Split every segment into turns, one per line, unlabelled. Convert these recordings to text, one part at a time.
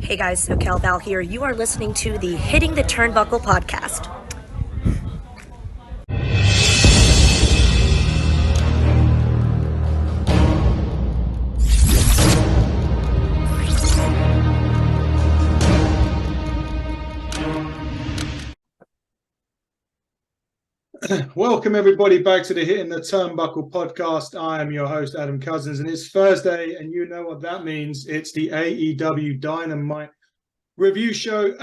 Hey guys, SoCal Val here. You are listening to the Hitting the Turnbuckle podcast.
Welcome everybody back to the Hitting the Turnbuckle podcast. I am your host Adam Cousins, and it's Thursday, and you know what that means. It's the AEW Dynamite review show.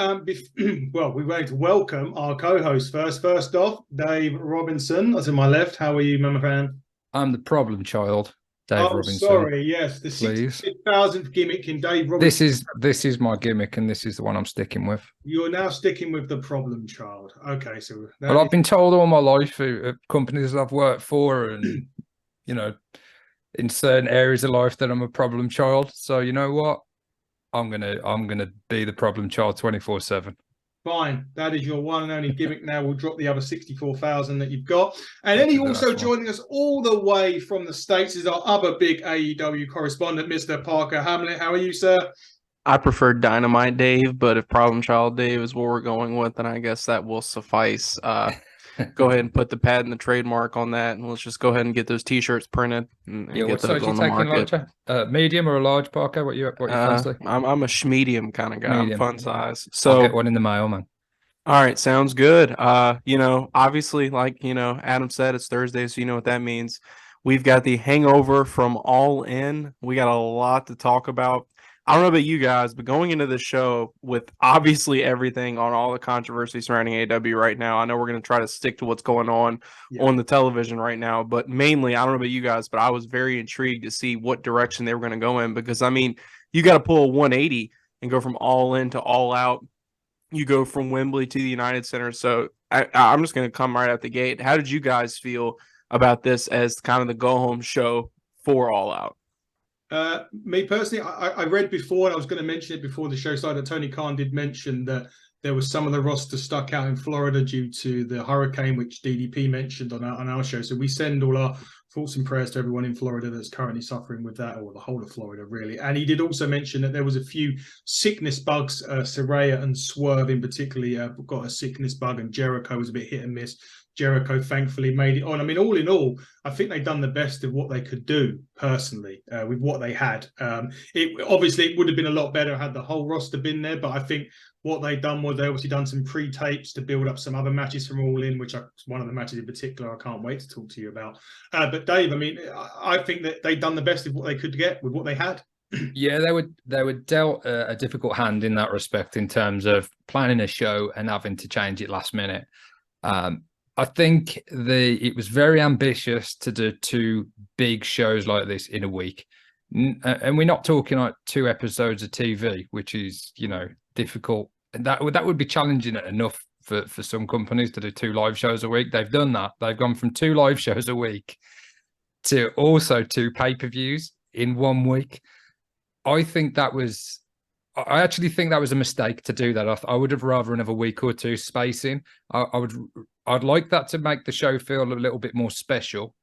Well, we're going to welcome our co-host first. First off, Dave Robinson. That's in my left. How are you, my friend?
I'm the problem child, Dave Robinson.
Sorry, yes, the 60,000th gimmick in Dave
Robinson. This is my gimmick, and this is the one I'm sticking with.
You're now sticking with the problem child. Okay, so
I've been told all my life at companies I've worked for, and you know, in certain areas of life that I'm a problem child. So you know what? I'm gonna be the problem child 24/7.
Fine, that is your one and only gimmick. Now we'll drop the other 64,000 that you've got. And then you also joining us all the way from the States is our other big AEW correspondent, Mr. Parker Hamlet. How are you, sir?
I prefer Dynamite Dave, but if Problem Child Dave is what we're going with, then I guess that will suffice. Go ahead and put the patent and the trademark on that, and let's just go ahead and get those T-shirts printed and get those on the market.
Medium or a large, Parker? What you fancy?
I'm a schmedium kind of guy. I'm fun size.
So I'll get one in the mail, man.
All right, sounds good. Obviously, like Adam said, it's Thursday, so you know what that means. We've got the hangover from All In. We got a lot to talk about. I don't know about you guys, but going into the show with obviously everything on all the controversy surrounding AEW right now, I know we're going to try to stick to what's going on the television right now, but mainly, I don't know about you guys, but I was very intrigued to see what direction they were going to go in, because, I mean, you got to pull a 180 and go from All In to All Out. You go from Wembley to the United Center, so I'm just going to come right out the gate. How did you guys feel about this as kind of the go-home show for All Out?
Me personally, I read before, and I was going to mention it before the show started, that Tony Khan did mention that there was some of the roster stuck out in Florida due to the hurricane, which DDP mentioned on our show. So we send all our thoughts and prayers to everyone in Florida that's currently suffering with that, or the whole of Florida, really. And he did also mention that there was a few sickness bugs. Saraya and Swerve in particular got a sickness bug, and Jericho was a bit hit and miss. Jericho thankfully made it on. I mean, all in all, I think they've done the best of what they could do personally with what they had. It would have been a lot better had the whole roster been there, but I think what they've done was they obviously done some pre-tapes to build up some other matches from All In, which one of the matches in particular I can't wait to talk to you about. But Dave, I mean, I think that they've done the best of what they could get with what they had.
Yeah, they were dealt a difficult hand in that respect in terms of planning a show and having to change it last minute. I think it was very ambitious to do two big shows like this in a week. And we're not talking like 2 episodes of TV, which is, difficult. And that would be challenging enough for some companies to do 2 live shows a week. They've done that. They've gone from 2 live shows a week to also 2 pay-per-views in 1 week. I actually think that was a mistake to do that. I would have rather another week or 2 spacing. I'd like that to make the show feel a little bit more special,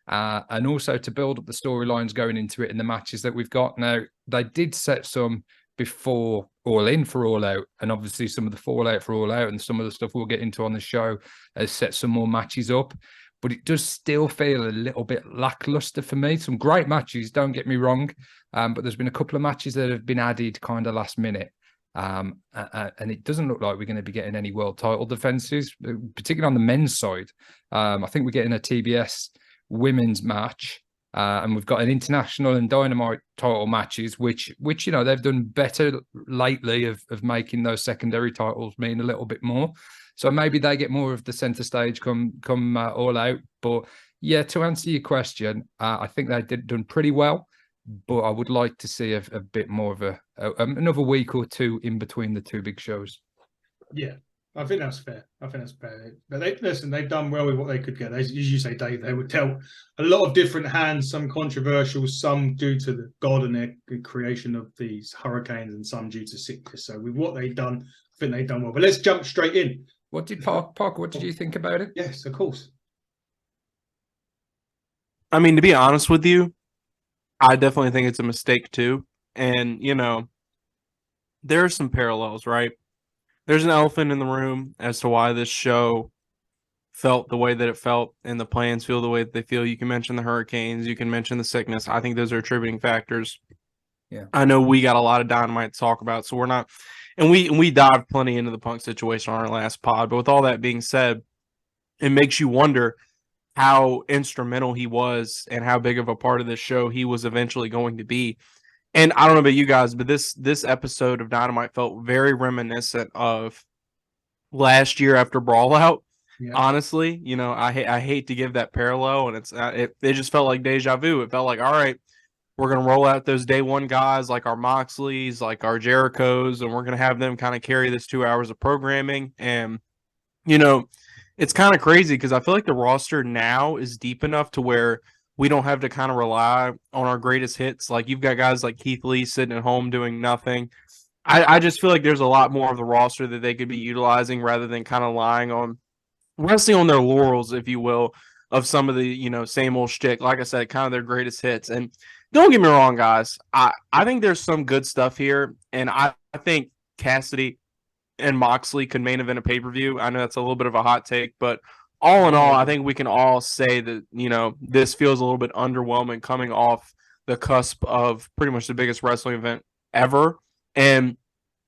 and also to build up the storylines going into it in the matches that we've got. Now, they did set some before All In for All Out, and obviously some of the fallout for All Out and some of the stuff we'll get into on the show has set some more matches up. But it does still feel a little bit lackluster for me. Some great matches, don't get me wrong, but there's been a couple of matches that have been added kind of last minute. And it doesn't look like we're going to be getting any world title defenses, particularly on the men's side. I think we're getting a TBS women's match, and we've got an international and Dynamite title matches, which they've done better lately of making those secondary titles mean a little bit more. So maybe they get more of the center stage come All Out. But yeah, to answer your question, I think they done pretty well. But I would like to see a bit more of another week or 2 in between the 2 big shows.
Yeah, I think that's fair. But they've done well with what they could get. As you say, Dave, they were dealt a lot of different hands, some controversial, some due to the God and their creation of these hurricanes, and some due to sickness. So with what they've done, I think they've done well. But let's jump straight in.
What did Parker? What did you think about it?
Yes, of course.
I mean, to be honest with you, I definitely think it's a mistake too. And, there are some parallels, right? There's an elephant in the room as to why this show felt the way that it felt and the plans feel the way that they feel. You can mention the hurricanes, you can mention the sickness. I think those are attributing factors.
Yeah.
I know we got a lot of Dynamite to talk about, so we're not, and we dived plenty into the Punk situation on our last pod. But with all that being said, it makes you wonder how instrumental he was and how big of a part of this show he was eventually going to be. And I don't know about you guys, but this episode of Dynamite felt very reminiscent of last year after Brawlout.
Yeah.
Honestly, you know, I hate to give that parallel, and it just felt like deja vu. It felt like, all right, we're gonna roll out those day one guys like our Moxleys, like our Jerichos, and we're gonna have them kind of carry this 2 hours of programming. And you know, it's kind of crazy because I feel like the roster now is deep enough to where we don't have to kind of rely on our greatest hits. Like you've got guys like Keith Lee sitting at home doing nothing. I just feel like there's a lot more of the roster that they could be utilizing rather than kind of resting on their laurels, if you will, of some of the, you know, same old shtick. Like I said, kind of their greatest hits. And don't get me wrong, guys. I think there's some good stuff here. And I think Cassidy and Moxley could main event a pay-per-view. I know that's a little bit of a hot take, but all in all, I think we can all say that, you know, this feels a little bit underwhelming coming off the cusp of pretty much the biggest wrestling event ever. And,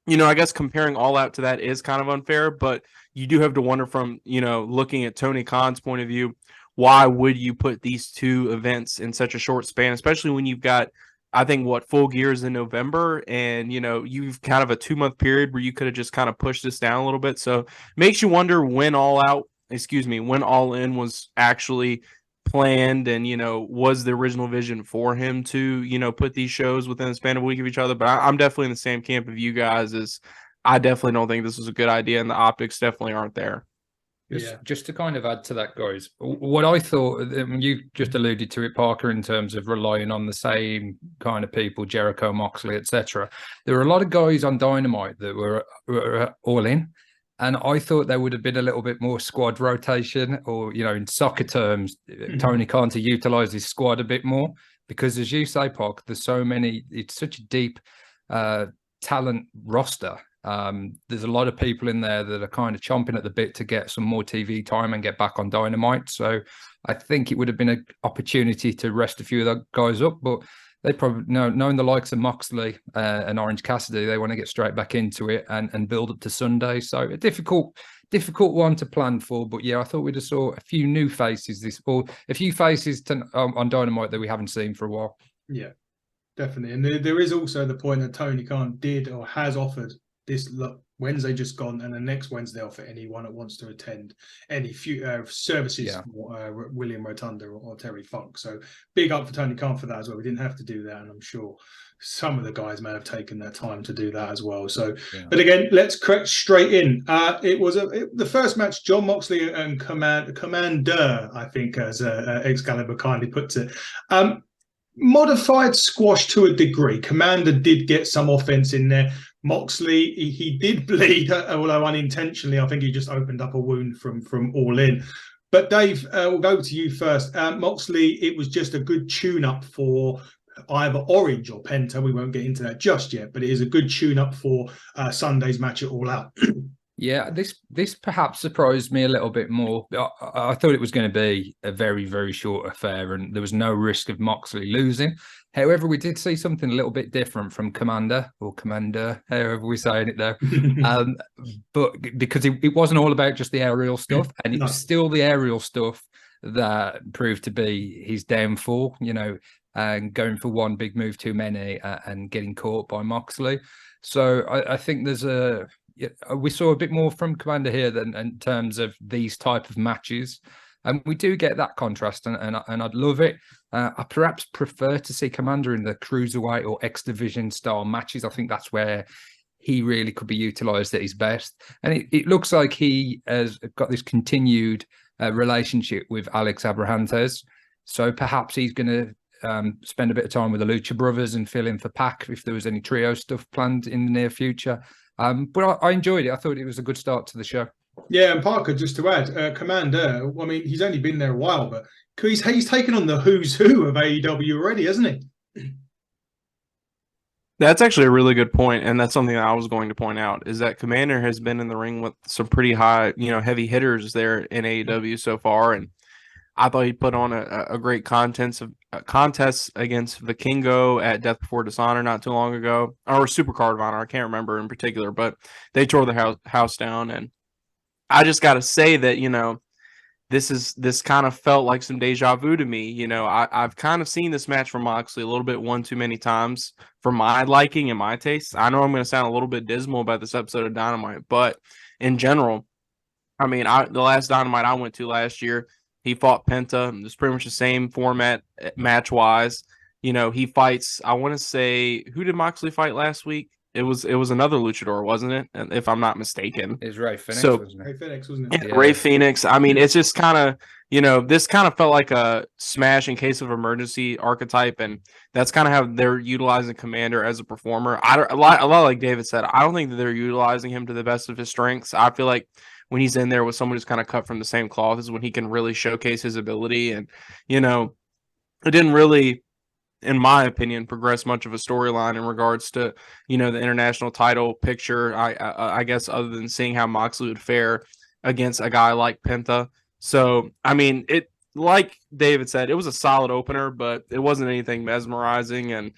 you know, I guess comparing All Out to that is kind of unfair, but you do have to wonder from, you know, looking at Tony Khan's point of view, why would you put these two events in such a short span, especially when you've got, I think, Full Gear is in November, and, you know, you've kind of a 2-month period where you could have just kind of pushed this down a little bit. So makes you wonder when All In was actually planned, and, you know, was the original vision for him to, you know, put these shows within the span of a week of each other. But I'm definitely in the same camp of you guys. As I definitely don't think this was a good idea, and the optics definitely aren't there.
Just to kind of add to that, guys, what I thought, you just alluded to it, Parker, in terms of relying on the same kind of people, Jericho, Moxley, etc. There were a lot of guys on Dynamite that were all in, and I thought there would have been a little bit more squad rotation, or, you know, in soccer terms, Tony Khan to utilize his squad a bit more, because as you say, Park, there's so many, it's such a deep talent roster. There's a lot of people in there that are kind of chomping at the bit to get some more TV time and get back on Dynamite. So I think it would have been an opportunity to rest a few of the guys up, but they probably, knowing the likes of Moxley and Orange Cassidy, they want to get straight back into it and build up to Sunday. So a difficult one to plan for. But yeah, I thought we'd have saw a few new faces on Dynamite that we haven't seen for a while.
Yeah, definitely. And there is also the point that Tony Khan did or has offered this Wednesday just gone, and the next Wednesday offer anyone that wants to attend any services, William Rotunda or Terry Funk. So big up for Tony Khan for that as well. We didn't have to do that, and I'm sure some of the guys may have taken their time to do that as well. So, but again, let's crack straight in. It was the first match, Jon Moxley and Komander, I think, as Excalibur kindly puts it. Modified squash to a degree. Komander did get some offense in there. Moxley, he did bleed, although unintentionally. I think he just opened up a wound from All In. But Dave, we'll go to you first. Moxley, it was just a good tune-up for either Orange or Penta. We won't get into that just yet, but it is a good tune-up for Sunday's match at All Out.
Yeah, this perhaps surprised me a little bit more. I thought it was going to be a very, very short affair, and there was no risk of Moxley losing. However, we did see something a little bit different from Komander, however we're saying it there. But because it wasn't all about just the aerial stuff, and it was still the aerial stuff that proved to be his downfall, you know, and going for one big move too many and getting caught by Moxley. So I think we saw a bit more from Komander here than in terms of these type of matches. And we do get that contrast, and I'd love it. I perhaps prefer to see Komander in the Cruiserweight or X Division style matches. I think that's where he really could be utilised at his best. And it looks like he has got this continued relationship with Alex Abrahantes. So perhaps he's going to spend a bit of time with the Lucha Brothers and fill in for Pac if there was any trio stuff planned in the near future. But I enjoyed it. I thought it was a good start to the show.
Yeah, and Parker, just to add, Komander, I mean, he's only been there a while, but he's taken on the who's who of AEW already, hasn't he?
That's actually a really good point, and that's something that I was going to point out, is that Komander has been in the ring with some pretty high, heavy hitters there in AEW so far, and I thought he put on a great contest against Vikingo at Death Before Dishonor not too long ago, or Supercard of Honor, I can't remember in particular, but they tore the house down, and I just got to say that, this kind of felt like some deja vu to me. I've kind of seen this match from Moxley a little bit one too many times for my liking and my taste. I know I'm going to sound a little bit dismal about this episode of Dynamite, but in general, I mean, the last Dynamite I went to last year, he fought Penta. It was pretty much the same format match-wise. He fights, I want to say, who did Moxley fight last week? It was another luchador, wasn't it? If I'm not mistaken.
It's Ray Phoenix, wasn't it?
Ray Phoenix, wasn't it?
Yeah, Ray Phoenix. I mean, it's just kind of, this kind of felt like a smash in case of emergency archetype, and that's kind of how they're utilizing Komander as a performer. A lot like David said, I don't think that they're utilizing him to the best of his strengths. I feel like when he's in there with someone who's kind of cut from the same cloth is when he can really showcase his ability, and it didn't really, in my opinion, progress much of a storyline in regards to, the international title picture. I guess other than seeing how Moxley would fare against a guy like Penta. So, I mean, it, like David said, it was a solid opener, but it wasn't anything mesmerizing. And,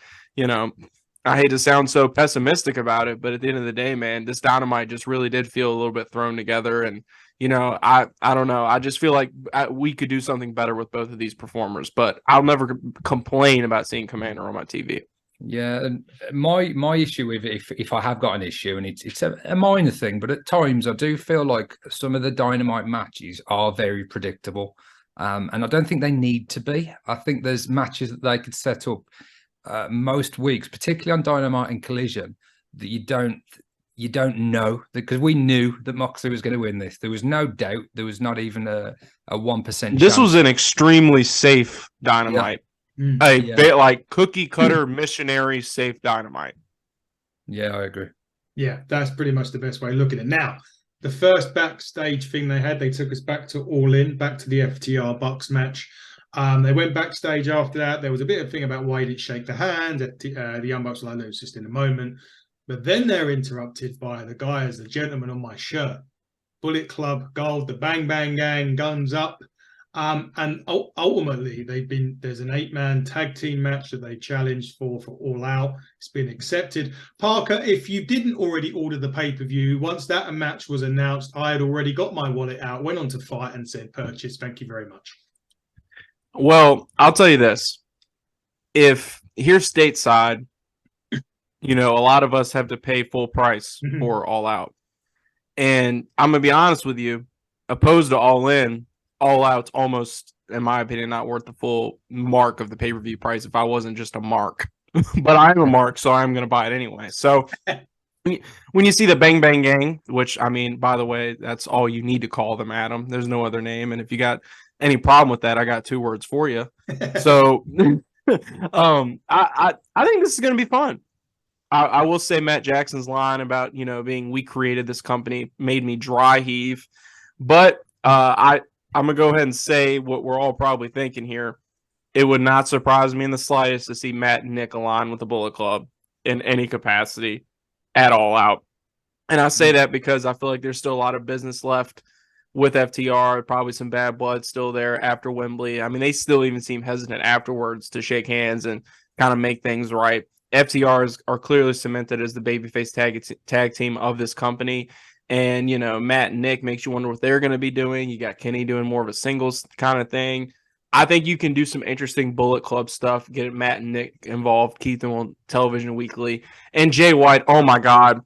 I hate to sound so pessimistic about it, but at the end of the day, man, this Dynamite just really did feel a little bit thrown together. And, I don't know. I just feel like we could do something better with both of these performers, but I'll never complain about seeing Komander on my TV.
Yeah, and my issue with it, if I have got an issue, and it's a minor thing, but at times I do feel like some of the Dynamite matches are very predictable, and I don't think they need to be. I think there's matches that they could set up most weeks, particularly on Dynamite and Collision, that you don't know, because we knew that Moxley was going to win this. There was no doubt. There was not even a 1%.
This was an extremely safe Dynamite. Yeah. Bit like cookie cutter missionary safe Dynamite.
Yeah, I agree.
Yeah, that's pretty much the best way of looking at it. Now, the first backstage thing they took us back to All In, back to the FTR Bucks match. They went backstage after that. There was a bit of thing about why he didn't shake the hand. The Young Bucks were like, no, it's just in a moment. But then they're interrupted by the guy as the gentleman on my shirt. Bullet Club, Gold, the Bang Bang Gang, Guns Up. And ultimately, there's an 8-man tag team match that they challenged for All Out. It's been accepted. Parker, if you didn't already order the pay-per-view, once that match was announced, I had already got my wallet out, went on to Fight and said purchase. Thank you very much.
Well, I'll tell you this. If here stateside, a lot of us have to pay full price for All Out. And I'm going to be honest with you, opposed to All In, All Out's almost, in my opinion, not worth the full mark of the pay-per-view price if I wasn't just a mark. But I'm a mark, so I'm going to buy it anyway. So when you see the Bang Bang Gang, which, I mean, by the way, that's all you need to call them, Adam. There's no other name. And if you got any problem with that, I got 2 words for you. So I think this is going to be fun. I will say Matt Jackson's line about, being we created this company made me dry heave. But I'm going to go ahead and say what we're all probably thinking here. It would not surprise me in the slightest to see Matt and Nick align with the Bullet Club in any capacity at All Out. And I say that because I feel like there's still a lot of business left with FTR, probably some bad blood still there after Wembley. I mean, they still even seem hesitant afterwards to shake hands and kind of make things right. FTR are clearly cemented as the babyface tag team of this company. And, Matt and Nick makes you wonder what they're going to be doing. You got Kenny doing more of a singles kind of thing. I think you can do some interesting Bullet Club stuff, get Matt and Nick involved, keep them on television weekly. And Jay White, oh my God,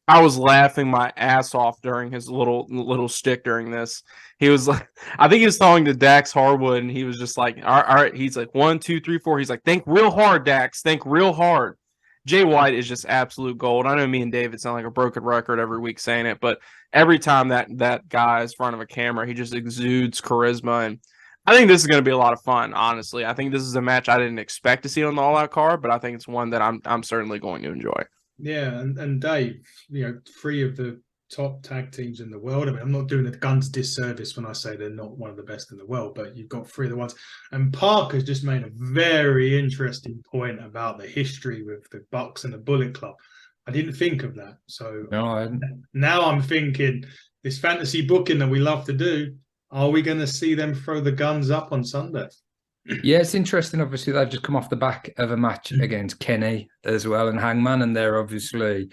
I was laughing my ass off during his little shtick during this. He was like, I think he was talking to Dax Harwood, and he was just like, all right. He's like, 1, 2, 3, 4. He's like, think real hard, Dax. Think real hard. Jay White is just absolute gold. I know me and David sound like a broken record every week saying it, but every time that guy is in front of a camera, he just exudes charisma. And I think this is going to be a lot of fun, honestly. I think this is a match I didn't expect to see on the All Out card, but I think it's one that I'm certainly going to enjoy.
Yeah, and Dave, 3 of the top tag teams in the world. I mean, I'm not doing the Guns disservice when I say they're not one of the best in the world, but you've got three of the ones. And Parker's just made a very interesting point about the history with the Bucks and the Bullet Club. I didn't think of that. So now I'm thinking this fantasy booking that we love to do, are we going to see them throw the Guns up on Sunday?
Yeah, it's interesting. Obviously, they've just come off the back of a match against Kenny as well and Hangman, and they're obviously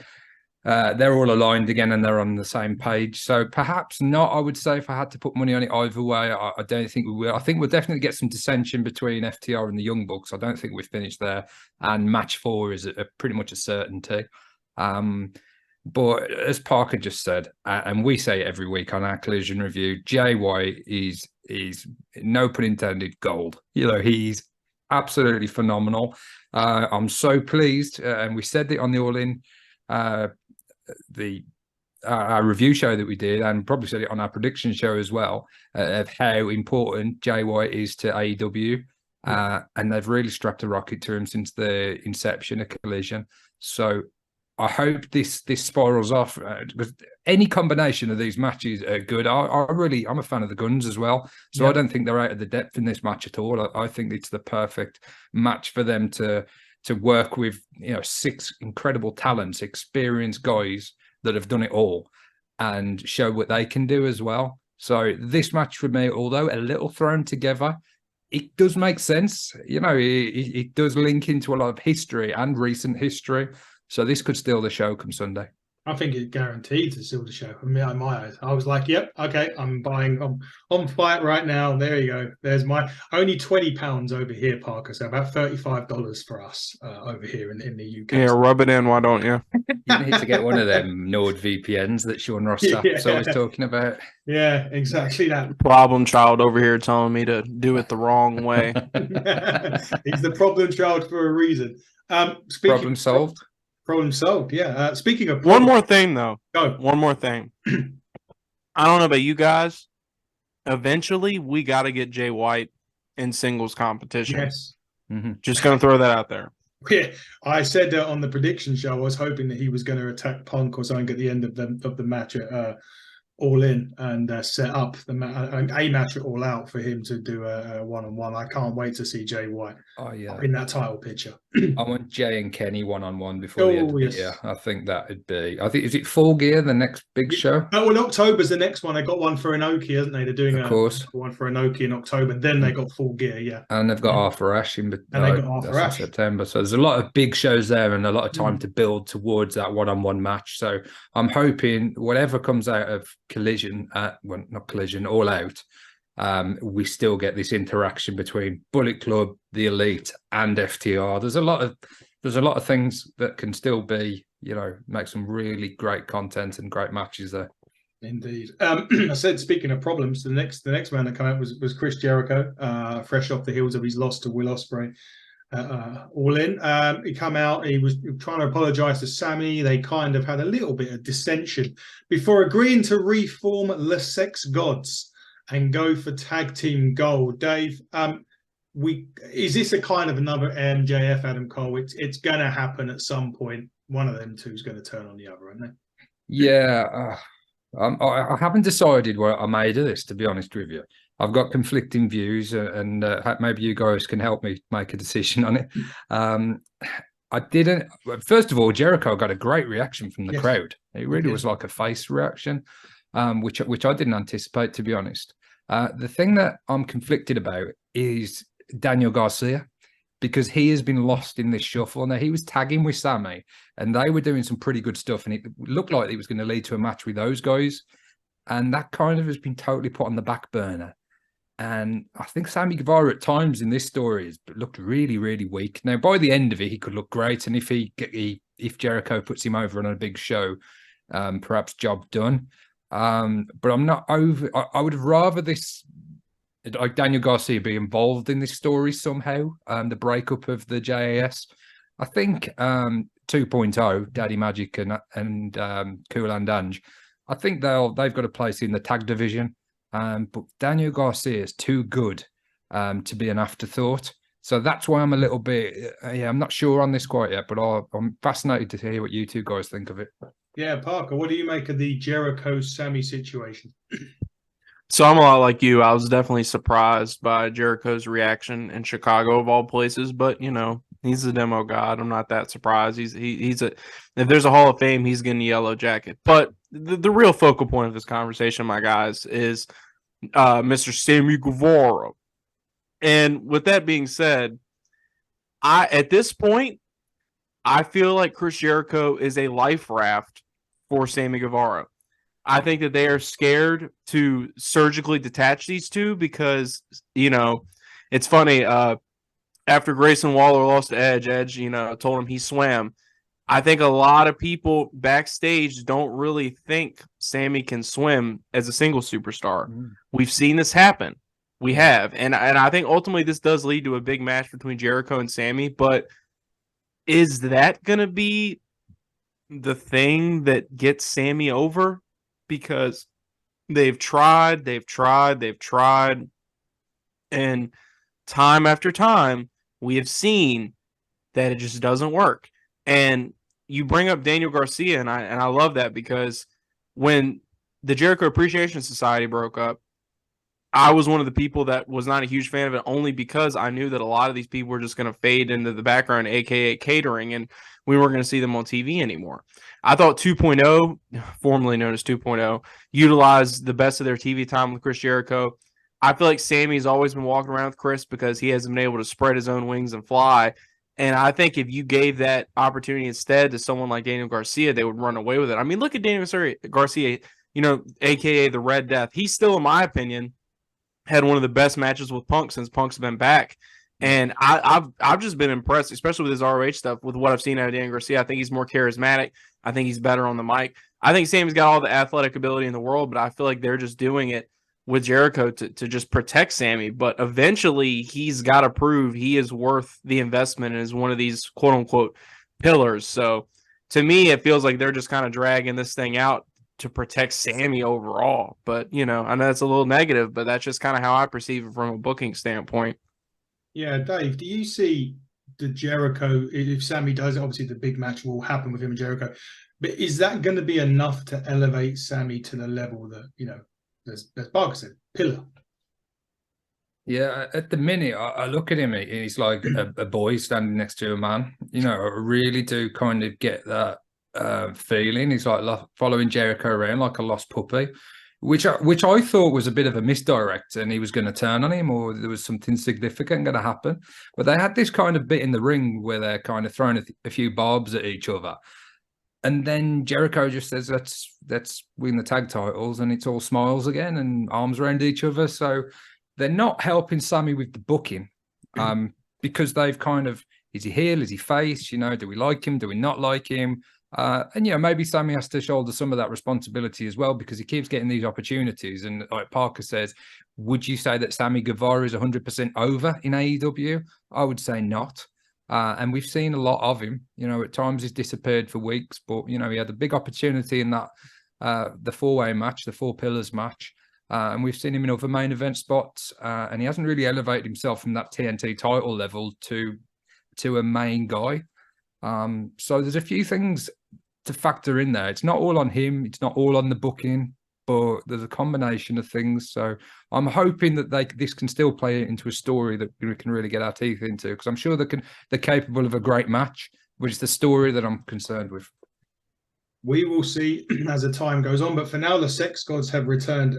they're all aligned again and they're on the same page. So perhaps not. I would say if I had to put money on it either way, I don't think we will. I think we'll definitely get some dissension between FTR and the Young Bucks. I don't think we've finished there. And match 4 is pretty much a certainty. But as Parker just said, and we say it every week on our Collision review, Jay White is no pun intended gold. You know, he's absolutely phenomenal. I'm so pleased, and we said it on the All In our review show that we did, and probably said it on our prediction show as well, of how important Jay White is to AEW. And they've really strapped a rocket to him since the inception of Collision. So I hope this spirals off, because any combination of these matches are good. I'm a fan of the Guns as well, so I don't think they're out of the depth in this match at all. I think it's the perfect match for them to work with, 6 incredible talents, experienced guys that have done it all, and show what they can do as well. So this match for me, although a little thrown together, it does make sense. It does link into a lot of history and recent history. So this could steal the show come Sunday.
I think it's guaranteed to steal the show. I mean, in my eyes, I was like, "Yep, okay, I'm buying. I'm on Fight right now." There you go. There's my only £20 over here, Parker. So about $35 for us over here in the UK.
Yeah, rub it in. Why don't you?
You need to get one of them NordVPNs that Sean Rossap's always talking about.
Yeah, exactly that.
Problem child over here telling me to do it the wrong way.
He's the problem child for a reason.
Problem solved.
Problem solved. Yeah. Speaking of
one more thing, though.
Go.
One more thing. I don't know about you guys. Eventually, we got to get Jay White in singles competition.
Yes.
Mm-hmm.
Just going to throw that out there.
Yeah, I said on the prediction show, I was hoping that he was going to attack Punk or something at the end of the match at All In, and set up a match at All Out for him to do a one-on-one. I can't wait to see Jay White in that title picture.
I want Jay and Kenny one-on-one before the end of the year. I think that'd be. Is it Full Gear, the next big show?
Well, October's the next one. They got one for Inoki, hasn't they? They're doing one for Inoki in October. Then they got Full Gear, yeah.
And they've got Arthur Ashe in September. So there's a lot of big shows there and a lot of time to build towards that one-on-one match. So I'm hoping whatever comes out of Collision, not Collision, All Out, we still get this interaction between Bullet Club, the Elite, and FTR. There's a lot of things that can still be, make some really great content and great matches there.
Indeed. I said, speaking of problems, the next man that came out was Chris Jericho, fresh off the heels of his loss to Will Ospreay. All In. He come out, he was trying to apologize to Sammy. They kind of had a little bit of dissension before agreeing to reform the Sex Gods and go for tag team gold. Dave, is this a kind of another MJF Adam Cole? It's gonna happen at some point. One of them two is going to turn on the other, aren't they?
Yeah, I haven't decided what I made of this, to be honest with you. I've got conflicting views, and maybe you guys can help me make a decision on it. I didn't. First of all, Jericho got a great reaction from the crowd. It really was like a face reaction, which I didn't anticipate, to be honest. The thing that I'm conflicted about is Daniel Garcia, because he has been lost in this shuffle. Now, he was tagging with Sammy, and they were doing some pretty good stuff, and it looked like it was going to lead to a match with those guys, and that kind of has been totally put on the back burner. And I think Sammy Guevara at times in this story has looked really, really weak. Now, by the end of it, he could look great. And if Jericho puts him over on a big show, perhaps job done. But I'm not over. I would rather like Daniel Garcia be involved in this story somehow. The breakup of the JAS. I think 2.0, Daddy Magic and Cool and Ange. I think they've got a place in the tag division. But Daniel Garcia is too good to be an afterthought. So that's why I'm a little bit, I'm not sure on this quite yet, but I'm fascinated to hear what you two guys think of it.
Yeah, Parker, what do you make of the Jericho-Sammy situation?
So I'm a lot like you. I was definitely surprised by Jericho's reaction in Chicago of all places, but he's a demo god. I'm not that surprised. He's a if there's a Hall of Fame, he's getting the yellow jacket. But the real focal point of this conversation, my guys, is Mr. Sammy Guevara. And with that being said, at this point, I feel like Chris Jericho is a life raft for Sammy Guevara. I think that they are scared to surgically detach these two because, it's funny. After Grayson Waller lost to Edge, told him he swam. I think a lot of people backstage don't really think Sammy can swim as a single superstar. We've seen this happen. We have. And I think ultimately this does lead to a big match between Jericho and Sammy. But is that going to be the thing that gets Sammy over? Because they've tried, and time after time, we have seen that it just doesn't work. And you bring up Daniel Garcia, and I love that because when the Jericho Appreciation Society broke up, I was one of the people that was not a huge fan of it, only because I knew that a lot of these people were just going to fade into the background, aka catering, and we weren't going to see them on TV anymore. I thought 2.0, formerly known as 2.0, utilized the best of their TV time with Chris Jericho. I feel like Sammy's always been walking around with Chris because he hasn't been able to spread his own wings and fly. And I think if you gave that opportunity instead to someone like Daniel Garcia, they would run away with it. I mean, look at Daniel Garcia, aka the Red Death. He's still, in my opinion, had one of the best matches with Punk since Punk's been back. And I've just been impressed, especially with his ROH stuff, with what I've seen out of Daniel Garcia. I think he's more charismatic. I think he's better on the mic. I think Sammy's got all the athletic ability in the world, but I feel like they're just doing it with Jericho to just protect Sammy. But eventually he's got to prove he is worth the investment and is one of these quote unquote pillars. So to me, it feels like they're just kind of dragging this thing out to protect Sammy overall. But, I know that's a little negative, but that's just kind of how I perceive it from a booking standpoint.
Yeah, Dave, do you see the Jericho, if Sammy does it, obviously the big match will happen with him and Jericho, but is that going to be enough to elevate Sammy to the level that, as Parker said, pillar?
Yeah, at the minute, I look at him, he's like a boy standing next to a man. I really do kind of get that feeling. He's like following Jericho around like a lost puppy, which I thought was a bit of a misdirect, and he was going to turn on him, or there was something significant going to happen. But they had this kind of bit in the ring where they're kind of throwing a few barbs at each other, and then Jericho just says, "Let's win the tag titles," and it's all smiles again and arms around each other. So they're not helping Sammy with the booking, because they've kind of, is he heel, is he face? Do we like him? Do we not like him? And maybe Sammy has to shoulder some of that responsibility as well, because he keeps getting these opportunities. And like Parker says, would you say that Sammy Guevara is 100% over in AEW? I would say not. And we've seen a lot of him. At times he's disappeared for weeks, but he had a big opportunity in that the four-way match, the Four Pillars match. And we've seen him in other main event spots, and he hasn't really elevated himself from that TNT title level to a main guy. So there's a few things to factor in there. It's not all on him. It's not all on the booking, but there's a combination of things. So I'm hoping that this can still play into a story that we can really get our teeth into, because I'm sure they're capable of a great match, which is the story that I'm concerned with.
We will see as the time goes on, but for now, the sex gods have returned.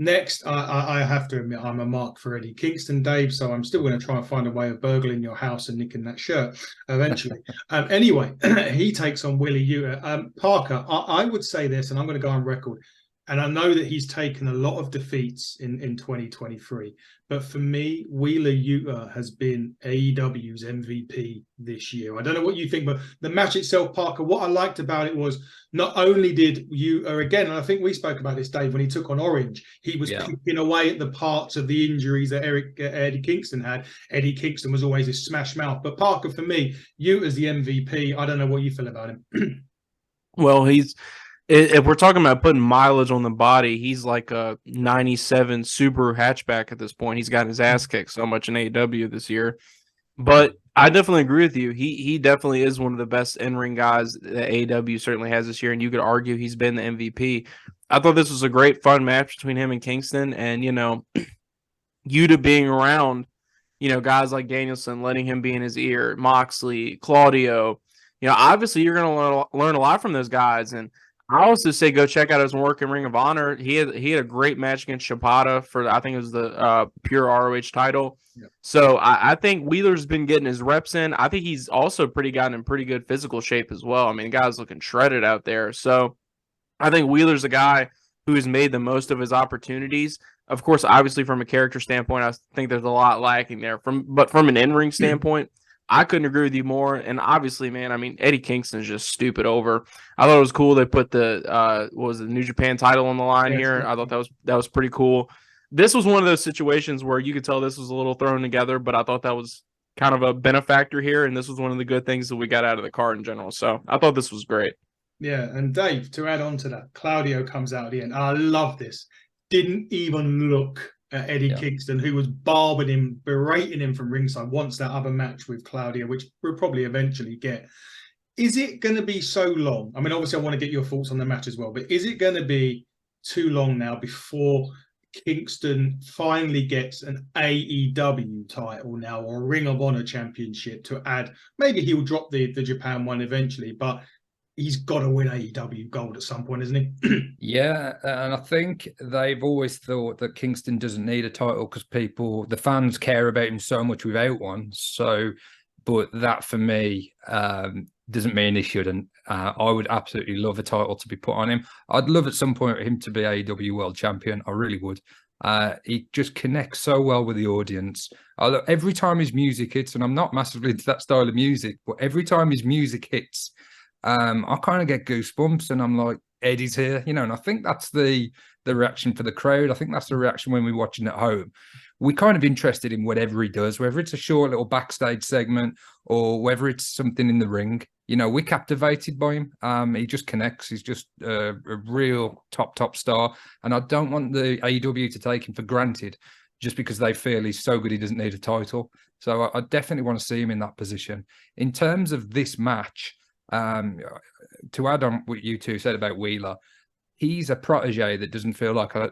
Next, I have to admit, I'm a mark for Eddie Kingston, Dave, so I'm still going to try and find a way of burgling your house and nicking that shirt eventually. Anyway, he takes on Willie Yuta. Parker, I would say this, and I'm going to go on record, and I know that he's taken a lot of defeats in 2023, but for me, Wheeler Yuta has been AEW's MVP this year. I don't know what you think, but the match itself, Parker, what I liked about it was not only did Yuta, again, and I think we spoke about this, Dave, when he took on Orange, he was picking away at the parts of the injuries that Eddie Kingston had. Eddie Kingston was always his smash mouth. But Parker, for me, Yuta's the MVP. I don't know what you feel about him.
Well, if we're talking about putting mileage on the body, he's like a 97 Subaru hatchback at this point. He's got his ass kicked so much in AEW this year. But I definitely agree with you. He definitely is one of the best in-ring guys that AEW certainly has this year, and you could argue he's been the MVP. I thought this was a great, fun match between him and Kingston, and Yuta being around, guys like Danielson, letting him be in his ear, Moxley, Claudio. Obviously you're going to learn a lot from those guys, and I also say go check out his work in Ring of Honor. He had a great match against Shibata for I think it was the pure ROH title. Yep. So I think Wheeler's been getting his reps in. I think he's also gotten in pretty good physical shape as well. I mean, the guy's looking shredded out there. So I think Wheeler's a guy who has made the most of his opportunities. Of course, obviously from a character standpoint, I think there's a lot lacking there. But from an in-ring standpoint, I couldn't agree with you more. And obviously, man, I mean, Eddie Kingston is just stupid over. I thought it was cool they put the New Japan title on the line here. I thought that was pretty cool. This was one of those situations where you could tell this was a little thrown together, but I thought that was kind of a benefactor here, and this was one of the good things that we got out of the card in general. So I thought this was great.
Yeah, and Dave, to add on to that, Claudio comes out at the end. I love this. Didn't even look at Eddie Kingston, who was barbing him, berating him from ringside, wants that other match with Claudio, which we'll probably eventually get. Is it going to be so long? I mean, obviously, I want to get your thoughts on the match as well, but is it going to be too long now before Kingston finally gets an AEW title now, or a Ring of Honor championship to add? Maybe he'll drop the Japan one eventually, but he's got to win AEW gold at some point, isn't he?
Yeah, and I think they've always thought that Kingston doesn't need a title because the fans care about him so much without one. So, but that for me doesn't mean he shouldn't. I would absolutely love a title to be put on him. I'd love at some point him to be AEW World Champion. I really would. He just connects so well with the audience. Every time his music hits, and I'm not massively into that style of music, but every time his music hits, I kind of get goosebumps, and I'm like, Eddie's here, and I think that's the reaction for the crowd. I think that's the reaction when we're watching at home. We're kind of interested in whatever he does, whether it's a short little backstage segment or whether it's something in the ring. We're captivated by him. He just connects. He's just a real top star, and I don't want the AEW to take him for granted just because they feel he's so good he doesn't need a title. So I definitely want to see him in that position. In terms of this match, to add on what you two said about Wheeler, he's a protege that doesn't feel like a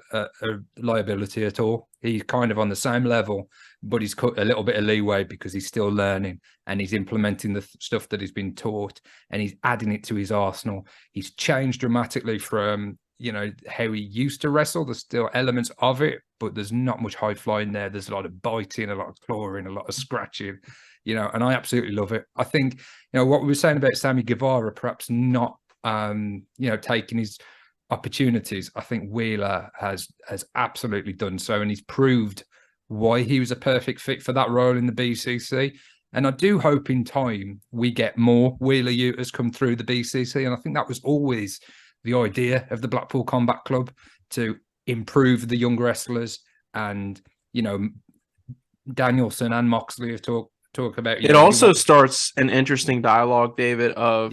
liability at all. He's kind of on the same level, but he's cut a little bit of leeway because he's still learning and he's implementing the stuff that he's been taught and he's adding it to his arsenal. He's changed dramatically from, how he used to wrestle. There's still elements of it, but there's not much high flying there. There's a lot of biting, a lot of clawing, a lot of scratching, and I absolutely love it. I think, what we were saying about Sammy Guevara, perhaps not, taking his opportunities. I think Wheeler has absolutely done so, and he's proved why he was a perfect fit for that role in the BCC. And I do hope in time we get more Wheeler Yutas come through the BCC. And I think that was always the idea of the Blackpool Combat Club, to improve the young wrestlers. And, Danielson and Moxley have talk about.
It also starts an interesting dialogue, David, of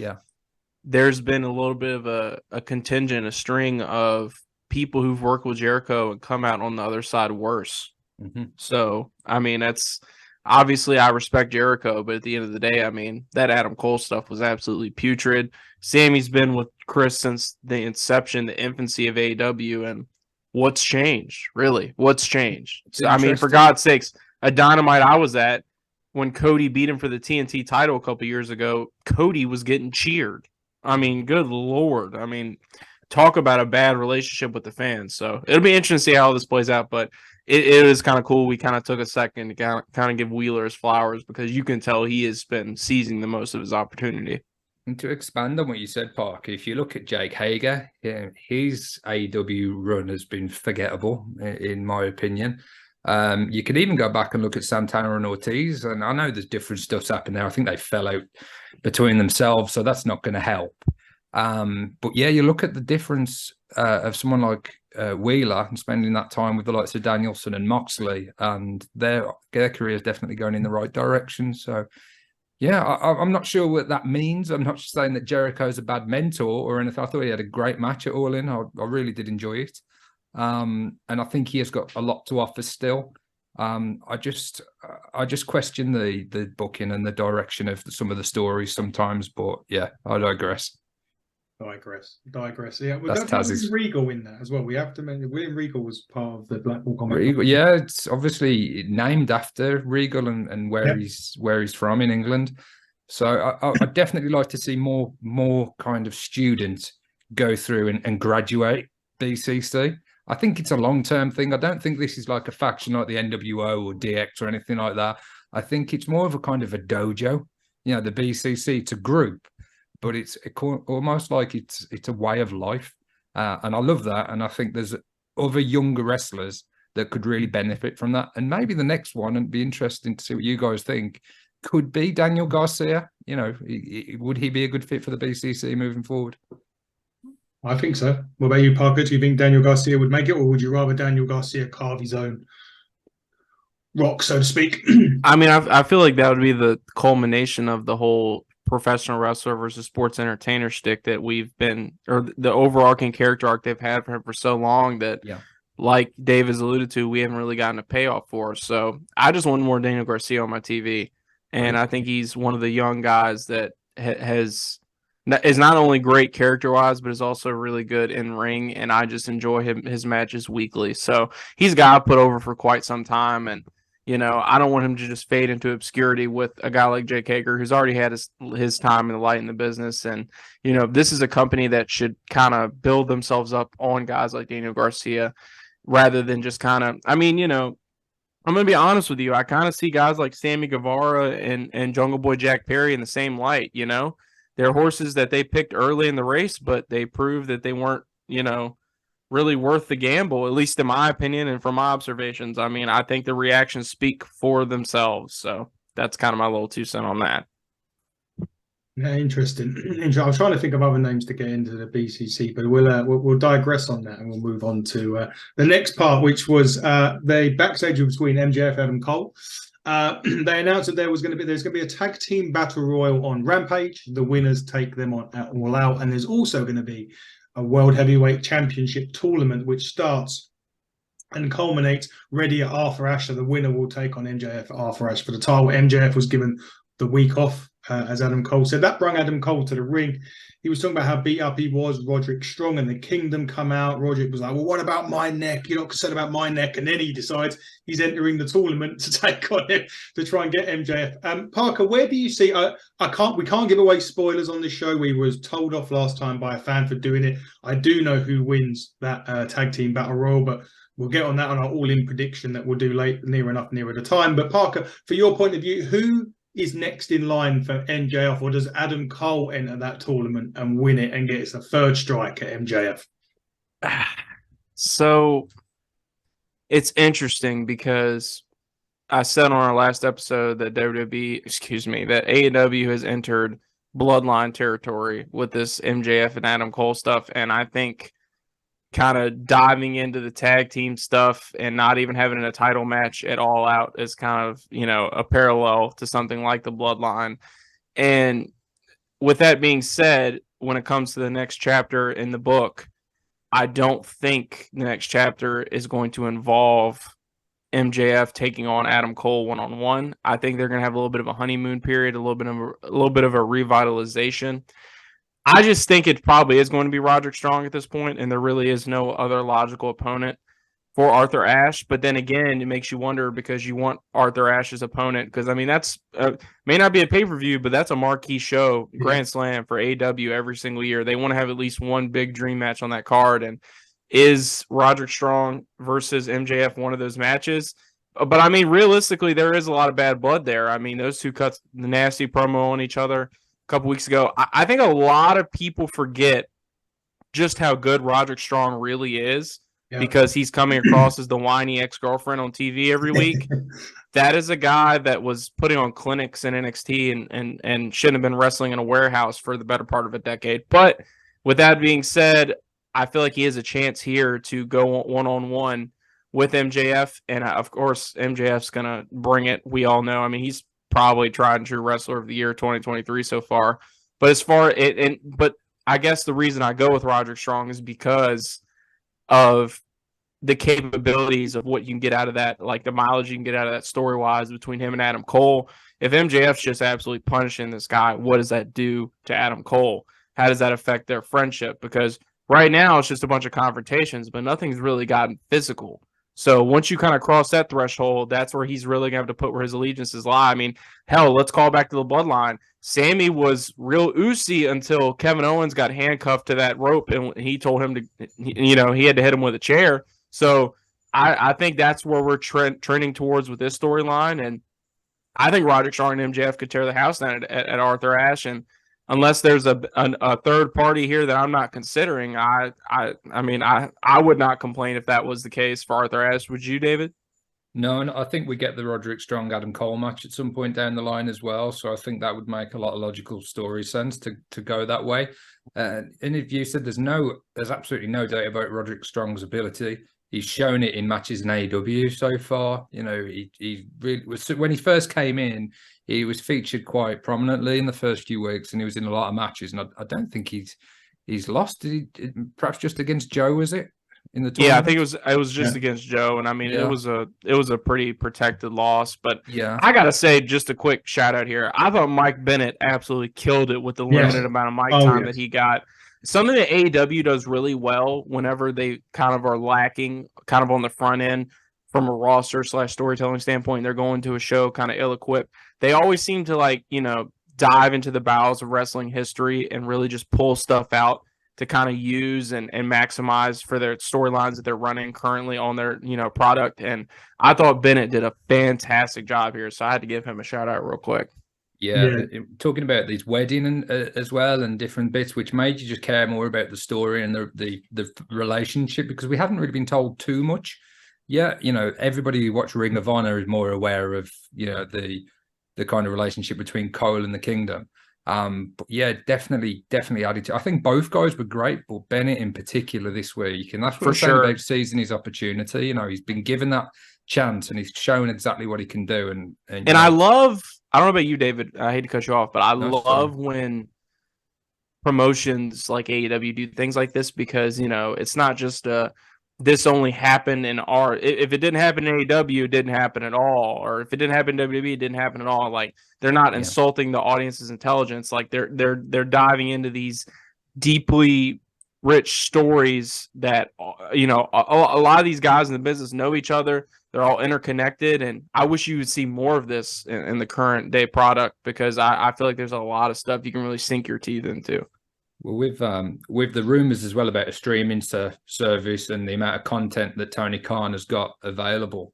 there's been a little bit of a contingent, a string of people who've worked with Jericho and come out on the other side worse. Mm-hmm. So, I mean, that's obviously I respect Jericho, but at the end of the day, I mean, that Adam Cole stuff was absolutely putrid. Sammy's been with Kris since the inception, the infancy of AEW, and what's changed? Really, what's changed? So, I mean, for God's sakes, a Dynamite I was at when Cody beat him for the TNT title a couple years ago, Cody was getting cheered. I mean, good Lord. I mean, talk about a bad relationship with the fans. So it'll be interesting to see how this plays out, but it is kind of cool. We kind of took a second to kind of give Wheeler his flowers because you can tell he has been seizing the most of his opportunity.
And to expand on what you said, Parker, if you look at Jake Hager, his AEW run has been forgettable, in my opinion. You could even go back and look at Santana and Ortiz, and I know there's different stuff's happened there. I think they fell out between themselves, so that's not going to help. But yeah, you look at the difference of someone like Wheeler and spending that time with the likes of Danielson and Moxley, and their career is definitely going in the right direction. So yeah, I'm not sure what that means. I'm not saying that Jericho's a bad mentor or anything. I thought he had a great match at All In. I really did enjoy it. And I think he has got a lot to offer still. I just question the booking and the direction of some of the stories sometimes, but yeah, I digress.
Digress. Yeah, well,
That's
don't forget
Taz's.
Regal in that as well. We have to mention William Regal was part of the Blackpool Comic.
Regal, yeah, it's obviously named after Regal and where he's from in England. So I'd definitely like to see more kind of students go through and graduate BCC. I think it's a long-term thing. I don't think this is like a faction like the NWO or DX or anything like that. I think it's more of a kind of a dojo. The BCC, it's a group, but it's almost like it's a way of life. And I love that. And I think there's other younger wrestlers that could really benefit from that. And maybe the next one, and it'd be interesting to see what you guys think, could be Daniel Garcia. Would he be a good fit for the BCC moving forward?
I think so. What about you, Parker? Do you think Daniel Garcia would make it, or would you rather Daniel Garcia carve his own rock, so to speak?
I mean, I feel like that would be the culmination of the whole professional wrestler versus sports entertainer shtick that we've been, or the overarching character arc they've had for so long that, like Dave has alluded to, we haven't really gotten a payoff for. So I just want more Daniel Garcia on my TV. And I think he's one of the young guys that is not only great character-wise, but is also really good in ring, and I just enjoy his matches weekly. So he's a guy I put over for quite some time, and I don't want him to just fade into obscurity with a guy like Jake Hager, who's already had his time in the light in the business. And this is a company that should kind of build themselves up on guys like Daniel Garcia, rather than just kind of. I mean, I'm going to be honest with you. I kind of see guys like Sammy Guevara and Jungle Boy Jack Perry in the same light, They're horses that they picked early in the race, but they proved that they weren't, really worth the gamble, at least in my opinion and from my observations. I mean, I think the reactions speak for themselves. So that's kind of my little 2 cents on that.
Yeah, interesting. I was trying to think of other names to get into the BCC, but we'll digress on that and we'll move on to the next part, which was the backstage between MJF and Adam Cole. They announced that there's going to be a tag team battle royal on Rampage. The winners take them on at All Out, and there's also going to be a World Heavyweight Championship tournament which starts and culminates ready at Arthur Ashe. So the winner will take on MJF at Arthur Ashe for the title. MJF was given the week off, as Adam Cole said. That brought Adam Cole to the ring. He was talking about how beat up he was. Roderick Strong and the Kingdom come out. Roderick was like, well, what about my neck? You're not concerned about my neck. And then he decides he's entering the tournament to take on him to try and get MJF. Parker, where do you see? We can't give away spoilers on this show. We was told off last time by a fan for doing it. I do know who wins that tag team battle royal, but we'll get on that on our all-in prediction that we'll do near the time. But Parker, for your point of view, who is next in line for MJF, or does Adam Cole enter that tournament and win it and gets a third strike at MJF?
So it's interesting because I said on our last episode that that AEW has entered bloodline territory with this MJF and Adam Cole stuff, and I think kind of diving into the tag team stuff and not even having a title match at All Out is kind of, a parallel to something like the bloodline. And with that being said, when it comes to the next chapter in the book, I don't think the next chapter is going to involve MJF taking on Adam Cole one-on-one. I think they're going to have a little bit of a honeymoon period, a little bit of a revitalization. I just think it probably is going to be Roderick Strong at this point, and there really is no other logical opponent for Arthur Ashe. But then again, it makes you wonder because you want Arthur Ashe's opponent, because I mean that's may not be a pay-per-view, but that's a marquee show, Grand Slam for AEW every single year. They want to have at least one big dream match on that card, and is Roderick Strong versus MJF one of those matches? But I mean, realistically, there is a lot of bad blood there. I mean, those two cut the nasty promo on each other a couple weeks ago. I think a lot of people forget just how good Roderick Strong really is because he's coming across as the whiny ex-girlfriend on TV every week. That is a guy that was putting on clinics in NXT and shouldn't have been wrestling in a warehouse for the better part of a decade. But with that being said, I feel like he has a chance here to go one-on-one with MJF. And of course, MJF's going to bring it. We all know. I mean, he's probably tried and true wrestler of the year 2023 so far. But but I guess the reason I go with Roderick Strong is because of the capabilities of what you can get out of that, like the mileage you can get out of that story-wise between him and Adam Cole. If MJF's just absolutely punishing this guy, what does that do to Adam Cole? How does that affect their friendship? Because right now it's just a bunch of confrontations, but nothing's really gotten physical. So once you kind of cross that threshold, that's where he's really going to have to put where his allegiances lie. I mean, hell, let's call back to the bloodline. Sammy was real oozy until Kevin Owens got handcuffed to that rope, and he told him to, he had to hit him with a chair. So I think that's where we're trending towards with this storyline. And I think Roderick Strong and MJF could tear the house down at Arthur Ashe. And unless there's a third party here that I'm not considering, I mean, I would not complain if that was the case for Arthur Ashe. Would you, David?
No, I think we get the Roderick Strong Adam Cole match at some point down the line as well. So I think that would make a lot of logical story sense to go that way. And if you said there's absolutely no doubt about Roderick Strong's ability. He's shown it in matches in AEW so far. He really was, when he first came in, he was featured quite prominently in the first few weeks, and he was in a lot of matches. And I don't think he's lost. Did he? Perhaps just against Joe, was it? In the tournament?
Yeah, I think it was just against Joe, and I mean it was a pretty protected loss. But
yeah,
I gotta say, just a quick shout out here. I thought Mike Bennett absolutely killed it with the limited amount of mic time that he got. Something that AEW does really well whenever they kind of are lacking, kind of on the front end from a roster / storytelling standpoint, they're going to a show kind of ill-equipped. They always seem to dive into the bowels of wrestling history and really just pull stuff out to kind of use and maximize for their storylines that they're running currently on their, product. And I thought Bennett did a fantastic job here. So I had to give him a shout out real quick.
Yeah. Talking about this wedding and as well and different bits, which made you just care more about the story and the relationship, because we haven't really been told too much. Yeah, everybody who watched Ring of Honor is more aware of the kind of relationship between Cole and the Kingdom. But yeah, definitely added to. I think both guys were great, but Bennett in particular this week, and that's what I'm saying about seizing his opportunity. He's been given that chance and he's shown exactly what he can do. And
I love. I don't know about you, David. I hate to cut you off, but I love when promotions like AEW do things like this, because it's not just this only happened in our. If it didn't happen in AEW, it didn't happen at all, or if it didn't happen in WWE, it didn't happen at all. Like, they're not insulting the audience's intelligence. Like, they're diving into these deeply rich stories that a lot of these guys in the business know each other. They're all interconnected, and I wish you would see more of this in the current day product, because I feel like there's a lot of stuff you can really sink your teeth into.
Well, with the rumors as well about a streaming service and the amount of content that Tony Khan has got available,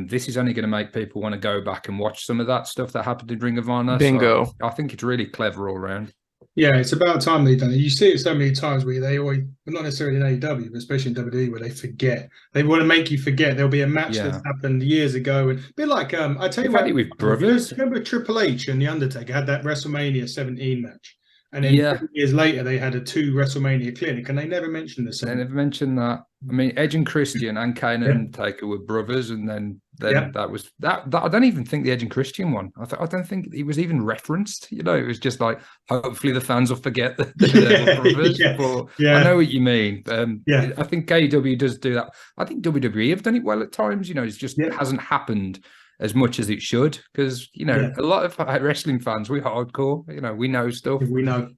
this is only going to make people want to go back and watch some of that stuff that happened in Ring of Honor.
Bingo.
So I think it's really clever all around.
Yeah, it's about time they've done it. You see it so many times where they always, well, not necessarily in AEW, but especially in WWE, where they forget. They want to make you forget. There'll be a match that's happened years ago, and a bit like I tell you what,
with brothers.
Remember Triple H and the Undertaker had that WrestleMania 17 match, and then years later they had a 2 WrestleMania clinic, and they never mentioned the same.
They never mentioned that. I mean, Edge and Christian and Kane and Undertaker were brothers, and then that was that. I don't even think the Edge and Christian one. I don't think it was even referenced. It was just like, hopefully the fans will forget that they were brothers. But I know what you mean. I think AEW does do that. I think WWE have done it well at times. It just hasn't happened as much as it should, because a lot of wrestling fans, we're hardcore. We know stuff.
We know,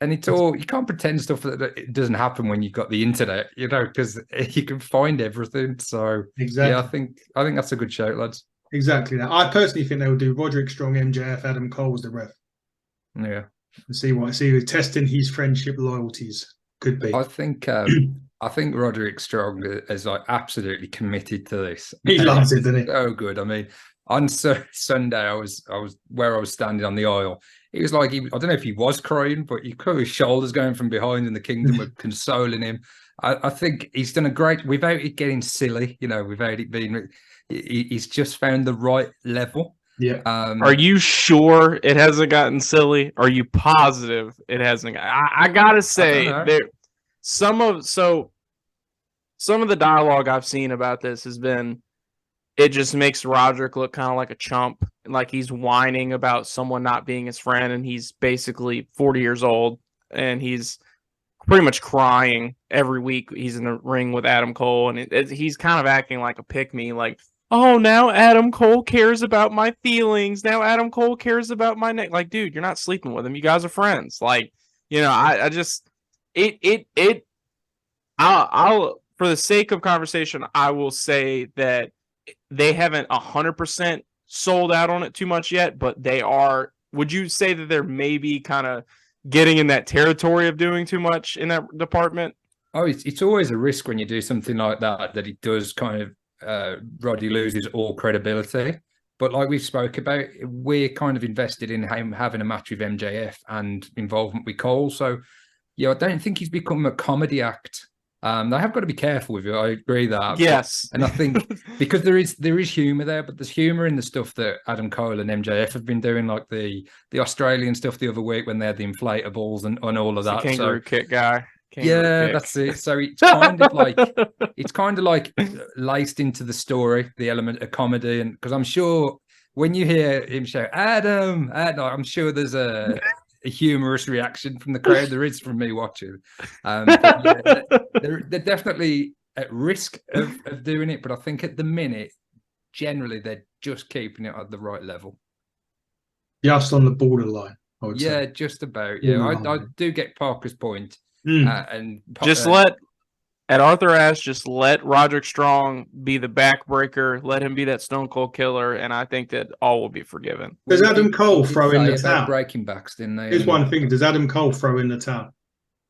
And it's all, you can't pretend stuff that it doesn't happen when you've got the internet, because you can find everything. So
exactly,
I think that's a good shout, lads.
Exactly that. I personally think they will do Roderick Strong, MJF, Adam Cole as the ref.
Yeah,
and see testing his friendship loyalties could be.
I think Roderick Strong is absolutely committed to this.
He loves it, doesn't he?
So good. I mean, on Sunday, I was where I was standing on the aisle. It was like I don't know if he was crying, but you could his shoulders going from behind, and the Kingdom were consoling him. I think he's done a great, without it getting silly, without it being. He's just found the right level.
Yeah.
Are you sure it hasn't gotten silly? Are you positive it hasn't? I gotta say, some of the dialogue I've seen about this has been, it just makes Roderick look kind of like a chump, like he's whining about someone not being his friend, and he's basically 40 years old, and he's pretty much crying every week he's in the ring with Adam Cole, and he's kind of acting like a pick-me, like, oh, now Adam Cole cares about my feelings. Now Adam Cole cares about my neck. Like, dude, you're not sleeping with him. You guys are friends. Like, I'll for the sake of conversation, I will say that they haven't 100% sold out on it too much yet, but they are. Would you say that they're maybe kind of getting in that territory of doing too much in that department?
Oh, it's always a risk when you do something like that it does kind of Roddy loses all credibility. But like we've spoke about, we're kind of invested in him having a match with MJF and involvement with Cole. So, I don't think he's become a comedy act. They have got to be careful with it. I agree that.
Yes.
And I think because there is humor there, but there's humor in the stuff that Adam Cole and MJF have been doing, like the Australian stuff the other week when they had the inflatables and all of that.
The kangaroo kick guy.
That's it. So it's kind of like laced into the story, the element of comedy, and because I'm sure when you hear him shout Adam, I'm sure there's a humorous reaction from the crowd. There is from me watching. They're definitely at risk of doing it, but I think at the minute, generally they're just keeping it at the right level.
Just on the borderline, I would say.
Just about. Yeah, I do get Parker's point. And
at Arthur Ashe, just let Roderick Strong be the backbreaker. Let him be that Stone Cold Killer, and I think that all will be forgiven.
Does Adam Cole throw in the towel?
Breaking backs, didn't they?
Here's one thing: does Adam Cole throw in the towel?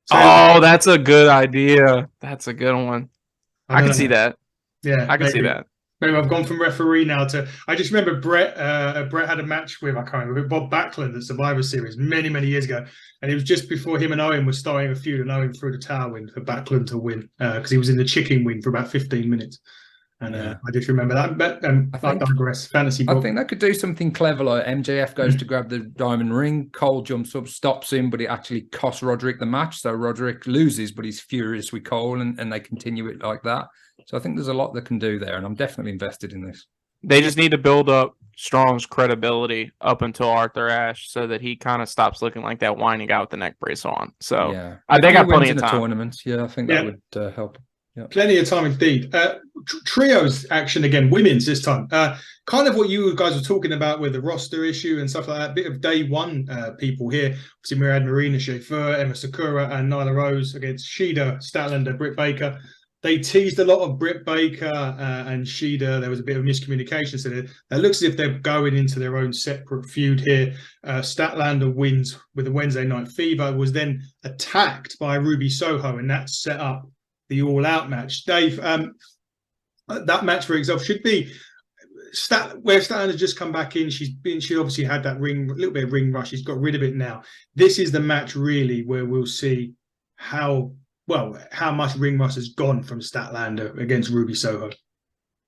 That's a good idea. That's a good one. I can see that.
Yeah,
I can see that.
Maybe I've gone from referee now to. I just remember Brett had a match with, I can't remember, Bob Backlund at Survivor Series many years ago, and it was just before him and Owen were starting a feud, and Owen threw the towel in for Backlund to win because he was in the chicken wing for about 15 minutes. And I just remember that. I digress. Fantasy.
I think they could do something clever, like MJF goes to grab the diamond ring, Cole jumps up, stops him, but it actually costs Roderick the match. So Roderick loses, but he's furious with Cole, and they continue it like that. So I think there's a lot they can do there, and I'm definitely invested in this.
They just need to build up Strong's credibility up until Arthur Ashe so that he kind of stops looking like that whining guy with the neck brace on. So they got plenty of time.
Tournaments. Yeah, I think that would help. Yeah.
Plenty of time indeed. Trios action again, women's this time. Kind of what you guys were talking about with the roster issue and stuff like that. A bit of day one people here. Obviously, we had Marina, Shafir, Emma Sakura, and Nyla Rose against Shida, Statlander, Britt Baker. They teased a lot of Britt Baker and Shida. There was a bit of miscommunication. So it looks as if they're going into their own separate feud here. Statlander wins with the Wednesday Night Fever, was then attacked by Ruby Soho, and that set up the all-out match. Dave, that match for example should be where Statlander just come back in. She obviously had that little bit of ring rush. She's got rid of it now. This is the match really where we'll see how much ring rust has gone from Statlander against Ruby Soho.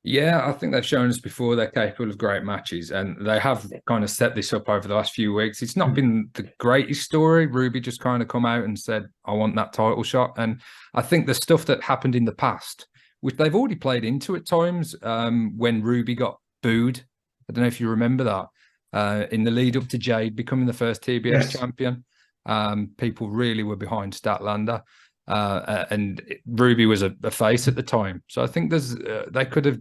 Yeah, I think they've shown us before they're capable of great matches, and they have kind of set this up over the last few weeks. It's not been the greatest story. Ruby just kind of come out and said, I want that title shot. And I think the stuff that happened in the past, which they've already played into at times, when Ruby got booed. I don't know if you remember that. In the lead up to Jade becoming the first TBS champion, people really were behind Statlander. And Ruby was a face at the time. So I think they could have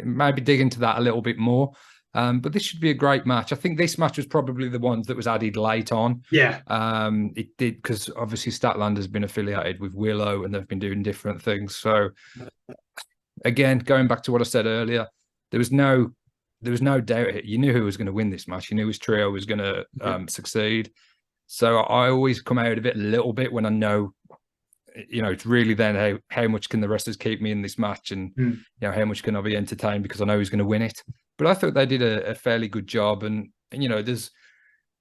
maybe dig into that a little bit more. But this should be a great match. I think this match was probably the ones that was added late on.
Yeah.
It did, because obviously Statlander's been affiliated with Willow and they've been doing different things. So again, going back to what I said earlier, there was no doubt. You knew who was going to win this match. You knew his trio was going to succeed. So I always come out of it a little bit when I know, it's really then how much can the wrestlers keep me in this match, and how much can I be entertained because I know who's going to win it. But I thought they did a fairly good job, and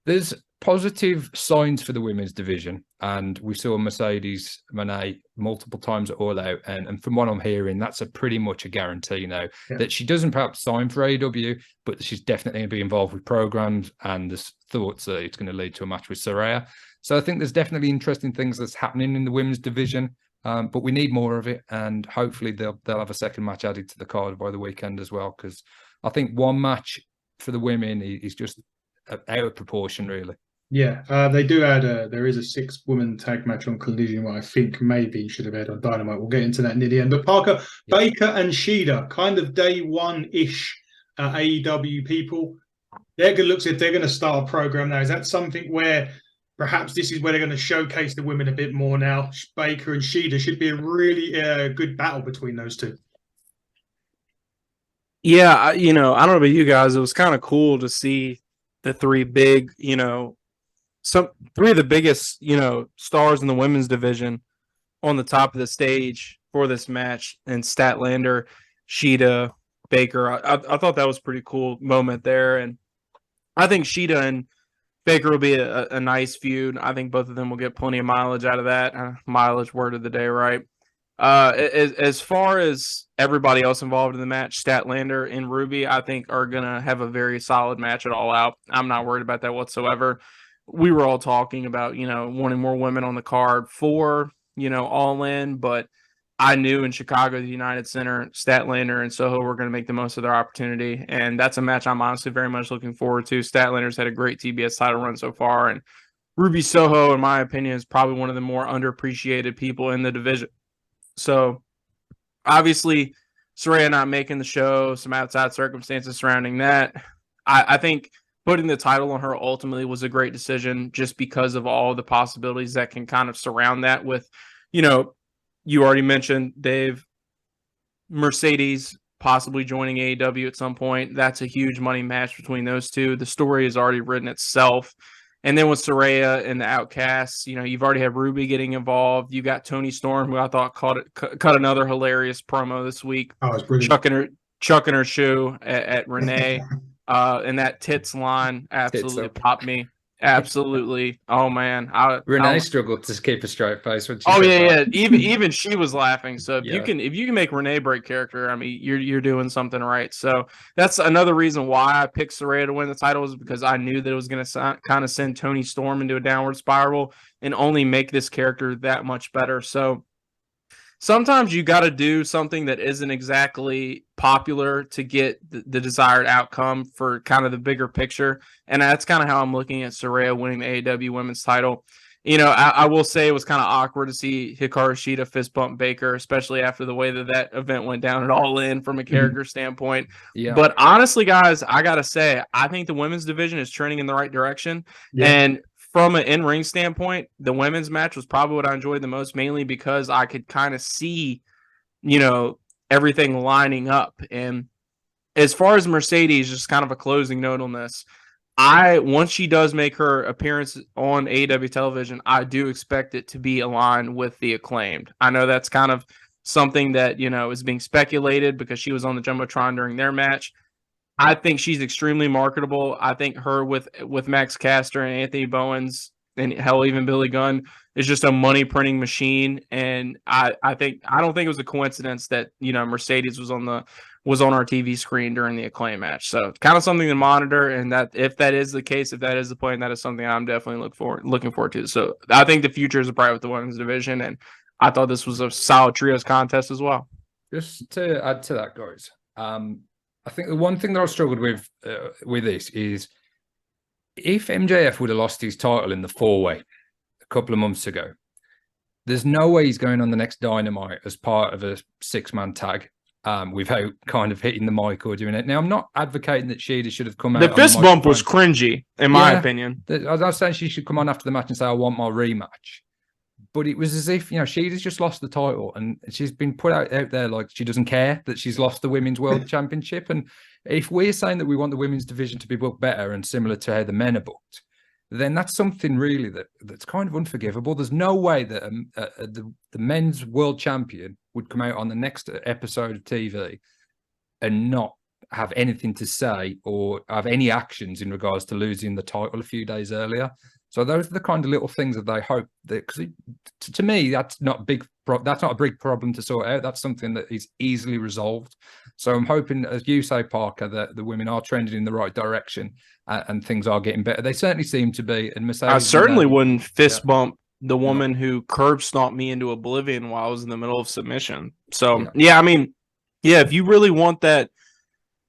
there's positive signs for the women's division, and we saw Mercedes Moné multiple times at All Out, and from what I'm hearing, that's pretty much a guarantee now that she doesn't perhaps sign for AEW, but she's definitely going to be involved with programs, and there's thoughts that it's going to lead to a match with Saraya. So I think there's definitely interesting things that's happening in the women's division, but we need more of it, and hopefully they'll have a second match added to the card by the weekend as well, because I think one match for the women is just out of proportion, really.
Yeah, they do add there is a 6-woman tag match on Collision, what I think maybe should have aired on Dynamite. We'll get into that near the end. But Parker,
Yeah.
Baker and Shida, kind of day one-ish AEW people. They're going to look if they're going to start a program now. Is that something where perhaps this is where they're going to showcase the women a bit more now? Baker and Shida should be a really good battle between those two.
Yeah, I don't know about you guys. It was kind of cool to see the three big, three of the biggest, stars in the women's division on the top of the stage for this match, and Statlander, Shida, Baker. I thought that was a pretty cool moment there, and I think Shida and Baker will be a nice feud. I think both of them will get plenty of mileage out of that. Mileage, word of the day, right? As far as everybody else involved in the match, Statlander and Ruby, I think are going to have a very solid match at All Out. I'm not worried about that whatsoever. We were all talking about, wanting more women on the card for, All In, but I knew in Chicago, the United Center, Statlander and Soho were going to make the most of their opportunity. And that's a match I'm honestly very much looking forward to. Statlander's had a great TBS title run so far. And Ruby Soho, in my opinion, is probably one of the more underappreciated people in the division. So obviously, Saraya not making the show, some outside circumstances surrounding that. I think putting the title on her ultimately was a great decision just because of all the possibilities that can kind of surround that with, you already mentioned, Dave, Mercedes possibly joining AEW at some point. That's a huge money match between those two. The story has already written itself. And then with Saraya and the Outcasts, you've already had Ruby getting involved. You got Toni Storm, who I thought cut another hilarious promo this week.
Oh, it's brilliant.
Chucking her shoe at Renee. And that tits line absolutely popped me. Absolutely. Oh man.
Renee struggled to keep a straight face when she
yeah. Even she was laughing. So if you can make Renee break character, I mean, you're doing something right. So that's another reason why I picked Saraya to win the title, is because I knew that it was going to kind of send Toni Storm into a downward spiral and only make this character that much better. So sometimes you got to do something that isn't exactly popular to get the desired outcome for kind of the bigger picture. And that's kind of how I'm looking at Saraya winning the AEW women's title. I will say it was kind of awkward to see Hikaru Shida fist bump Baker, especially after the way that event went down at All In from a character standpoint. Yeah. But honestly, guys, I got to say, I think the women's division is trending in the right direction. Yeah. And from an in-ring standpoint, the women's match was probably what I enjoyed the most, mainly because I could kind of see, everything lining up. And as far as Mercedes, just kind of a closing note on this, once she does make her appearance on AEW television, I do expect it to be aligned with the Acclaimed. I know that's kind of something that, is being speculated because she was on the Jumbotron during their match. I think she's extremely marketable. I think her with Max Caster and Anthony Bowens and hell, even Billy Gunn is just a money printing machine. And I don't think it was a coincidence that, Mercedes was on our TV screen during the Acclaim match. So kind of something to monitor. And that if that is the case, if that is the point, that is something I'm definitely looking forward to. So I think the future is bright with the women's division. And I thought this was a solid trios contest as well.
Just to add to that, guys, I think the one thing that I struggled with this is if MJF would have lost his title in the 4-way a couple of months ago, there's no way he's going on the next Dynamite as part of a 6-man tag without kind of hitting the mic or doing it. Now, I'm not advocating that Shida should have come out.
The fist bump was cringy, in my opinion.
I was saying she should come on after the match and say, I want my rematch. But it was as if, Shida's just lost the title and she's been put out there like she doesn't care that she's lost the Women's World Championship. And if we're saying that we want the women's division to be booked better and similar to how the men are booked, then that's something really that's kind of unforgivable. There's no way that the men's world champion would come out on the next episode of TV and not have anything to say or have any actions in regards to losing the title a few days earlier. So those are the kind of little things that they hope that, because to me, that's not a big problem to sort out. That's something that is easily resolved. So I'm hoping, as you say, Parker, that the women are trending in the right direction and things are getting better. They certainly seem to be. And Mercedes,
I certainly wouldn't fist bump the woman who curb stomped me into oblivion while I was in the middle of submission. So, I mean, if you really want that,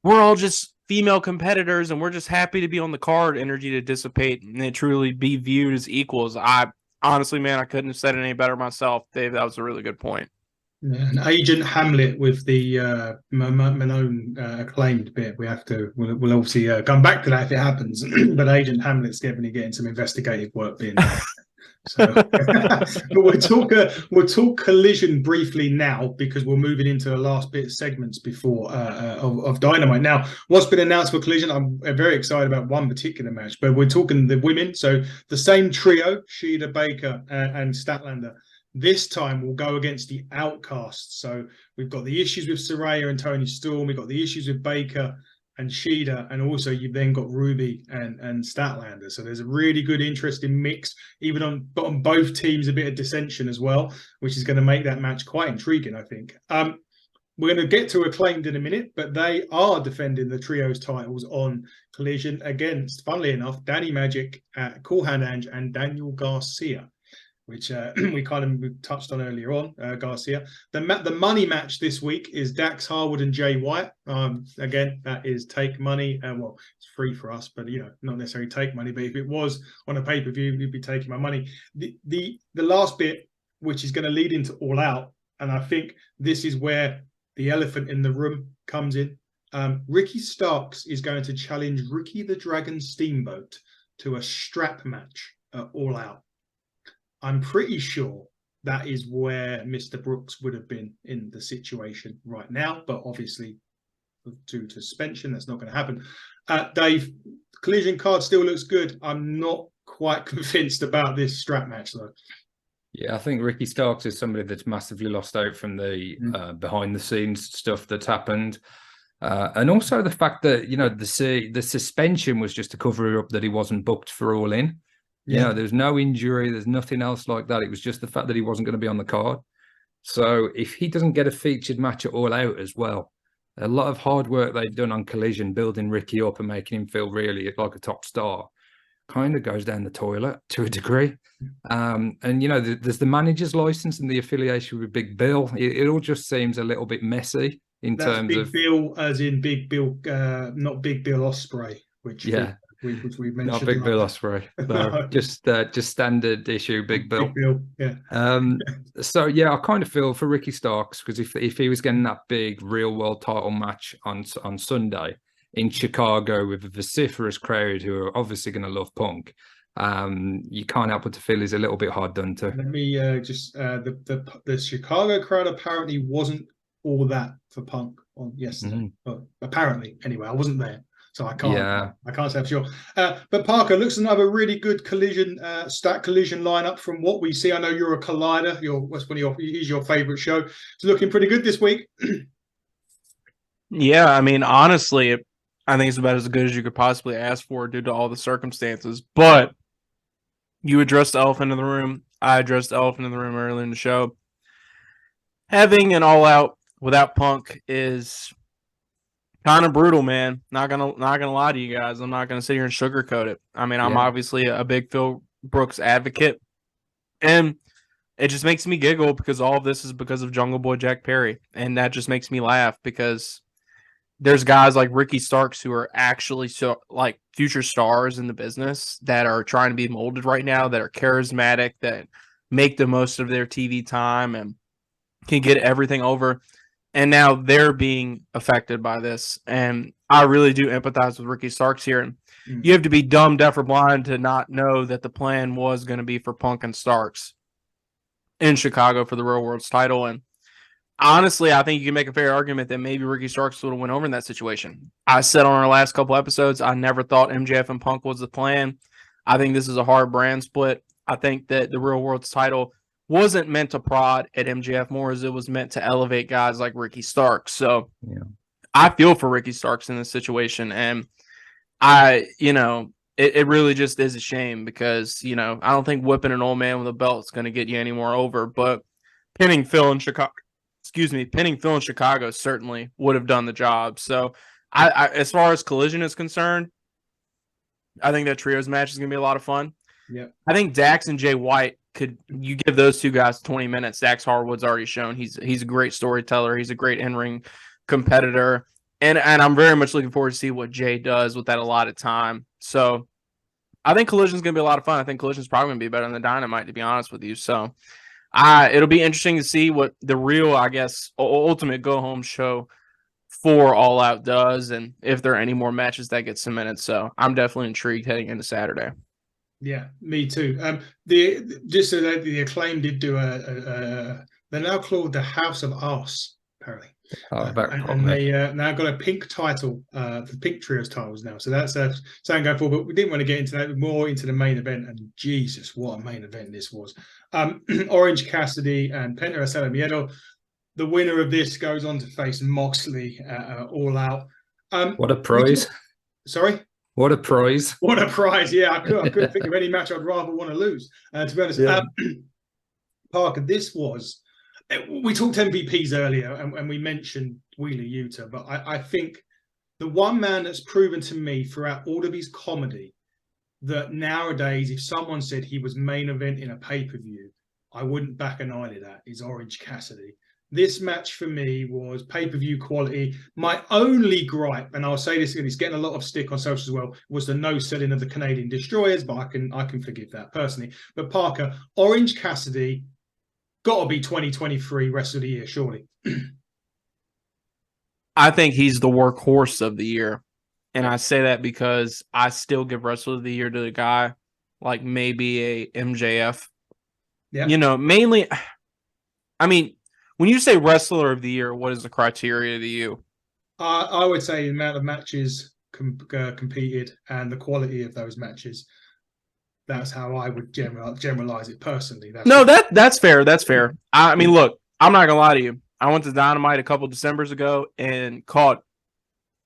we're all just female competitors, and we're just happy to be on the card, energy to dissipate, and it truly be viewed as equals. I honestly, man, I couldn't have said it any better myself, Dave. That was a really good point.
Yeah, and Agent Hamlet with the Malone acclaimed bit. We'll obviously come back to that if it happens. But Agent Hamlet's definitely getting some investigative work being done. So, but we'll talk Collision briefly now, because we're moving into the last bit of segments before of Dynamite. Now, what's been announced for Collision, I'm very excited about one particular match, but we're talking the women. So the same trio, Shida, Baker, and Statlander. This time we'll go against the Outcasts. So we've got the issues with Saraya and Toni Storm. We've got the issues with Baker and Shida, and also you've then got Ruby and Statlander. So there's a really good, interesting mix, even on both teams, a bit of dissension as well, which is going to make that match quite intriguing, I think. We're going to get to Acclaimed in a minute, but they are defending the trios titles on Collision against, funnily enough, Danny Magic, Cool Hand Ange, and Daniel Garcia, which we touched on earlier on, Garcia. The money match this week is Dax Harwood and Jay White. Again, that is take money. Well, it's free for us, but not necessarily take money. But if it was on a pay-per-view, you'd be taking my money. The last bit, which is going to lead into All Out, and I think this is where the elephant in the room comes in. Ricky Starks is going to challenge Ricky the Dragon Steamboat to a strap match at All Out. I'm pretty sure that is where Mr. Brooks would have been in the situation right now, but obviously due to suspension, that's not going to happen. Dave, Collision card still looks good. I'm not quite convinced about this strap match, though.
Yeah, I think Ricky Starks is somebody that's massively lost out from the behind-the-scenes stuff that's happened. And also the fact that, the suspension was just to cover up that he wasn't booked for All In. There's no injury. There's nothing else like that. It was just the fact that he wasn't going to be on the card. So if he doesn't get a featured match at All Out as well, a lot of hard work they've done on Collision, building Ricky up and making him feel really like a top star, kind of goes down the toilet to a degree. And, there's the manager's license and the affiliation with Big Bill. It all just seems a little bit messy in terms
Big
of...
Bill, as in Big Bill, not Big Bill Ospreay, which... Yeah. Which we mentioned.
Not Big Bill Ospreay. No, just standard issue Big Bill.
Big Bill, yeah.
So I kind of feel for Ricky Starks, because if he was getting that big real world title match on Sunday in Chicago with a vociferous crowd who are obviously going to love Punk, you can't help but to feel he's a little bit hard done to.
Let me the Chicago crowd apparently wasn't all that for Punk on yesterday. But apparently, anyway, I wasn't there. So I can't say for sure. But Parker, looks another really good Collision lineup from what we see. I know you're a Collider. He's your favorite show. It's looking pretty good this week.
Yeah, I mean, honestly, I think it's about as good as you could possibly ask for due to all the circumstances. But you addressed the elephant in the room. I addressed the elephant in the room earlier in the show. Having an All Out without Punk is kind of brutal, man. Not gonna lie to you guys. I'm not gonna sit here and sugarcoat it. I mean, I'm obviously a big Phil Brooks advocate, and it just makes me giggle because all of this is because of Jungle Boy Jack Perry, and that just makes me laugh because there's guys like Ricky Starks who are actually future stars in the business that are trying to be molded right now, that are charismatic, that make the most of their TV time and can get everything over. And now they're being affected by this. And I really do empathize with Ricky Starks here. And you have to be dumb, deaf, or blind to not know that the plan was going to be for Punk and Starks in Chicago for the Real World's title. And honestly, I think you can make a fair argument that maybe Ricky Starks would have went over in that situation. I said on our last couple episodes, I never thought MJF and Punk was the plan. I think this is a hard brand split. I think that the Real World's title wasn't meant to prod at MJF more as it was meant to elevate guys like Ricky Starks. So I feel for Ricky Starks in this situation. And it really just is a shame because, I don't think whipping an old man with a belt is going to get you any more over, but pinning Phil in Chicago certainly would have done the job. So I as far as Collision is concerned, I think that trios match is going to be a lot of fun.
Yeah.
I think Dax and Jay White, you give those two guys 20 minutes. Dax Harwood's already shown he's a great storyteller. He's a great in-ring competitor. And I'm very much looking forward to see what Jay does with that allotted time. So I think Collision's going to be a lot of fun. I think Collision's probably going to be better than the Dynamite, to be honest with you. So it'll be interesting to see what the real, I guess, ultimate go-home show for All Out does, and if there are any more matches that get cemented. So I'm definitely intrigued heading into Saturday.
Yeah, me too. Just so that the Acclaim did do they're now called the House of Arse, apparently. And they now got a pink title, the pink trios titles now. So that's something going forward. But we didn't want to get into that, more into the main event. And Jesus, what a main event this was. Orange Cassidy and Penta Miedo. The winner of this goes on to face Moxley All Out.
What a prize.
Sorry?
What a prize.
What a prize. Yeah, I couldn't think of any match I'd rather want to lose, to be honest. Yeah. Parker, this was... We talked MVPs earlier, and we mentioned Wheeler Yuta, but I think the one man that's proven to me throughout all of his comedy that nowadays, if someone said he was main event in a pay-per-view, I wouldn't back an eyelid at, is Orange Cassidy. This match for me was pay-per-view quality. My only gripe, and I'll say this again, it's getting a lot of stick on social as well, was the no selling of the Canadian Destroyers, but I can forgive that personally. But Parker, Orange Cassidy, got to be 2023 Wrestler of the Year, surely.
I think he's the workhorse of the year. And I say that because I still give Wrestler of the Year to the guy like maybe a MJF. Yeah. You know, mainly, I mean, when you say Wrestler of the Year, what is the criteria to you?
I would say the amount of matches competed and the quality of those matches. That's how I would generalize it personally.
That's fair. That's fair. I mean, look, I'm not gonna lie to you. I went to Dynamite a couple Decembers ago and caught.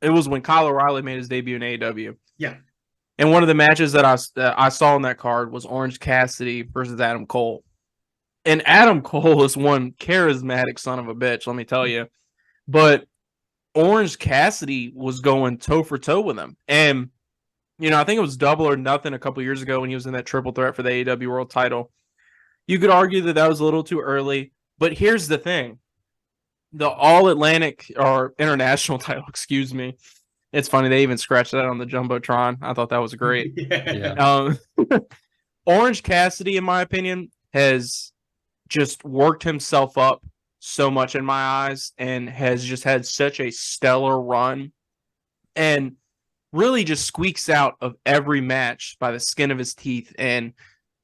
It was when Kyle O'Reilly made his debut in AEW.
Yeah.
And one of the matches that I saw on that card was Orange Cassidy versus Adam Cole. And Adam Cole is one charismatic son of a bitch, let me tell you. But Orange Cassidy was going toe for toe with him, and you know, I think it was Double or Nothing a couple years ago when he was in that triple threat for the AEW World title. You could argue that was a little too early, but here's the thing. The All-Atlantic or International title, excuse me. It's funny, they even scratched that on the Jumbotron. I thought that was great. Yeah. Orange Cassidy, in my opinion, has just worked himself up so much in my eyes and has just had such a stellar run. And really just squeaks out of every match by the skin of his teeth, and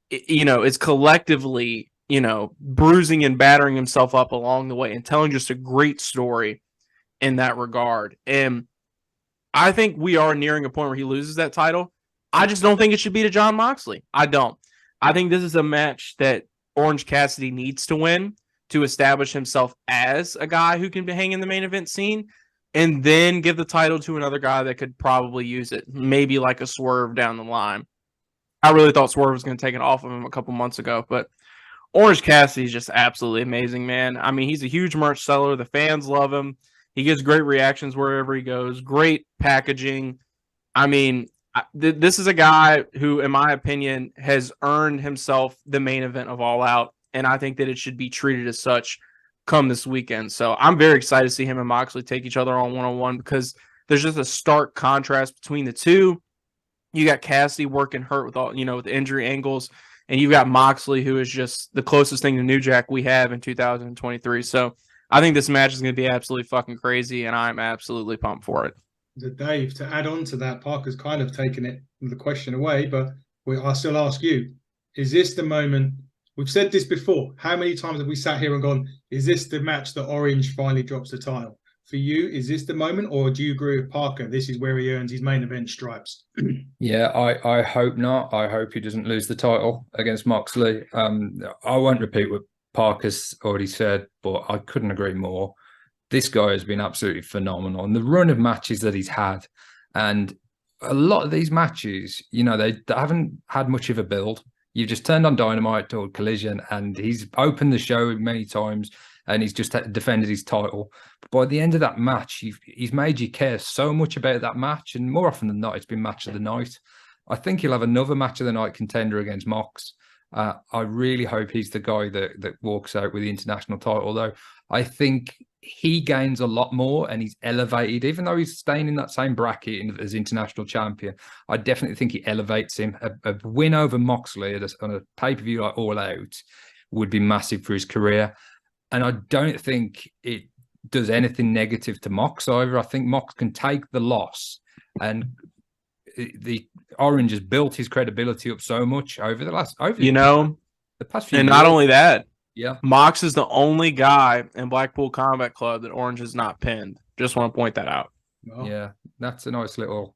you know, it's collectively, you know, bruising and battering himself up along the way and telling just a great story in that regard. And I think we are nearing a point where he loses that title. I just don't think it should be to Jon Moxley. I don't. I think this is a match that Orange Cassidy needs to win to establish himself as a guy who can hang in the main event scene, and then give the title to another guy that could probably use it, maybe like a Swerve down the line. I really thought Swerve was going to take it off of him a couple months ago, but Orange Cassidy is just absolutely amazing, man. I mean, he's a huge merch seller. The fans love him. He gets great reactions wherever he goes, great packaging. I mean, this is a guy who, in my opinion, has earned himself the main event of All Out, and I think that it should be treated as such come this weekend. So I'm very excited to see him and Moxley take each other on one-on-one, because there's just a stark contrast between the two. You got Cassidy working hurt with all, you know, with the injury angles, and you've got Moxley, who is just the closest thing to New Jack we have in 2023. So I think this match is going to be absolutely fucking crazy, and I'm absolutely pumped for it.
Dave, to add on to that, Parker's kind of taken the question away, but I'll still ask you, is this the moment? We've said this before. How many times have we sat here and gone, is this the match that Orange finally drops the title? For you, is this the moment, or do you agree with Parker? This is where he earns his main event stripes.
Yeah, I hope not. I hope he doesn't lose the title against Moxley. I won't repeat what Parker's already said, but I couldn't agree more. This guy has been absolutely phenomenal. And the run of matches that he's had, and a lot of these matches, you know, they haven't had much of a build. You've just turned on Dynamite or Collision, and he's opened the show many times, and he's just defended his title. But by the end of that match, he's made you care so much about that match, and more often than not, it's been match of the night. I think he'll have another match of the night contender against Mox. I really hope he's the guy that walks out with the international title, though. I think he gains a lot more and he's elevated, even though he's staying in that same bracket as international champion. I definitely think he elevates him. A win over Moxley on a pay-per-view like All Out would be massive for his career. And I don't think it does anything negative to Mox either. I think Mox can take the loss, and the Orange has built his credibility up so much over the past few
and
years.
Not only that,
yeah,
Mox is the only guy in Blackpool Combat Club that Orange has not pinned. Just want to point that out.
Oh.
Yeah, that's a nice little,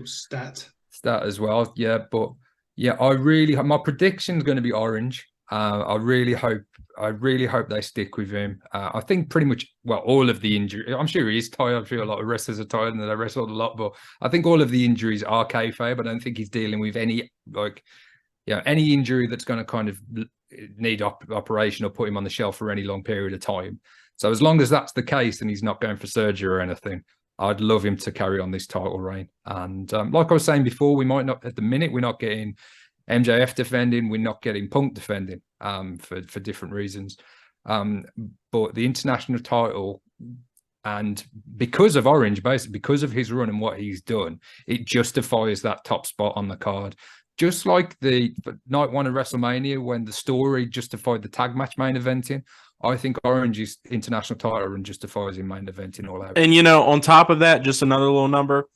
stat
as well. Yeah, but yeah, my prediction is going to be Orange. I really hope they stick with him. I think pretty much, all of the injuries. I'm sure he is tired. I'm sure a lot of wrestlers are tired and they wrestled a lot. But I think all of the injuries are kayfabe. I don't think he's dealing with any injury that's going to kind of need operation or put him on the shelf for any long period of time. So as long as that's the case and he's not going for surgery or anything, I'd love him to carry on this title reign. And like I was saying before, we might not, at the minute, we're not getting MJF defending, we're not getting Punk defending for different reasons. But the international title, and because of Orange, basically because of his run and what he's done, it justifies that top spot on the card. Just like the night one of WrestleMania when the story justified the tag match main eventing, I think Orange's international title run justifies him main eventing All Out.
And on top of that, just another little number.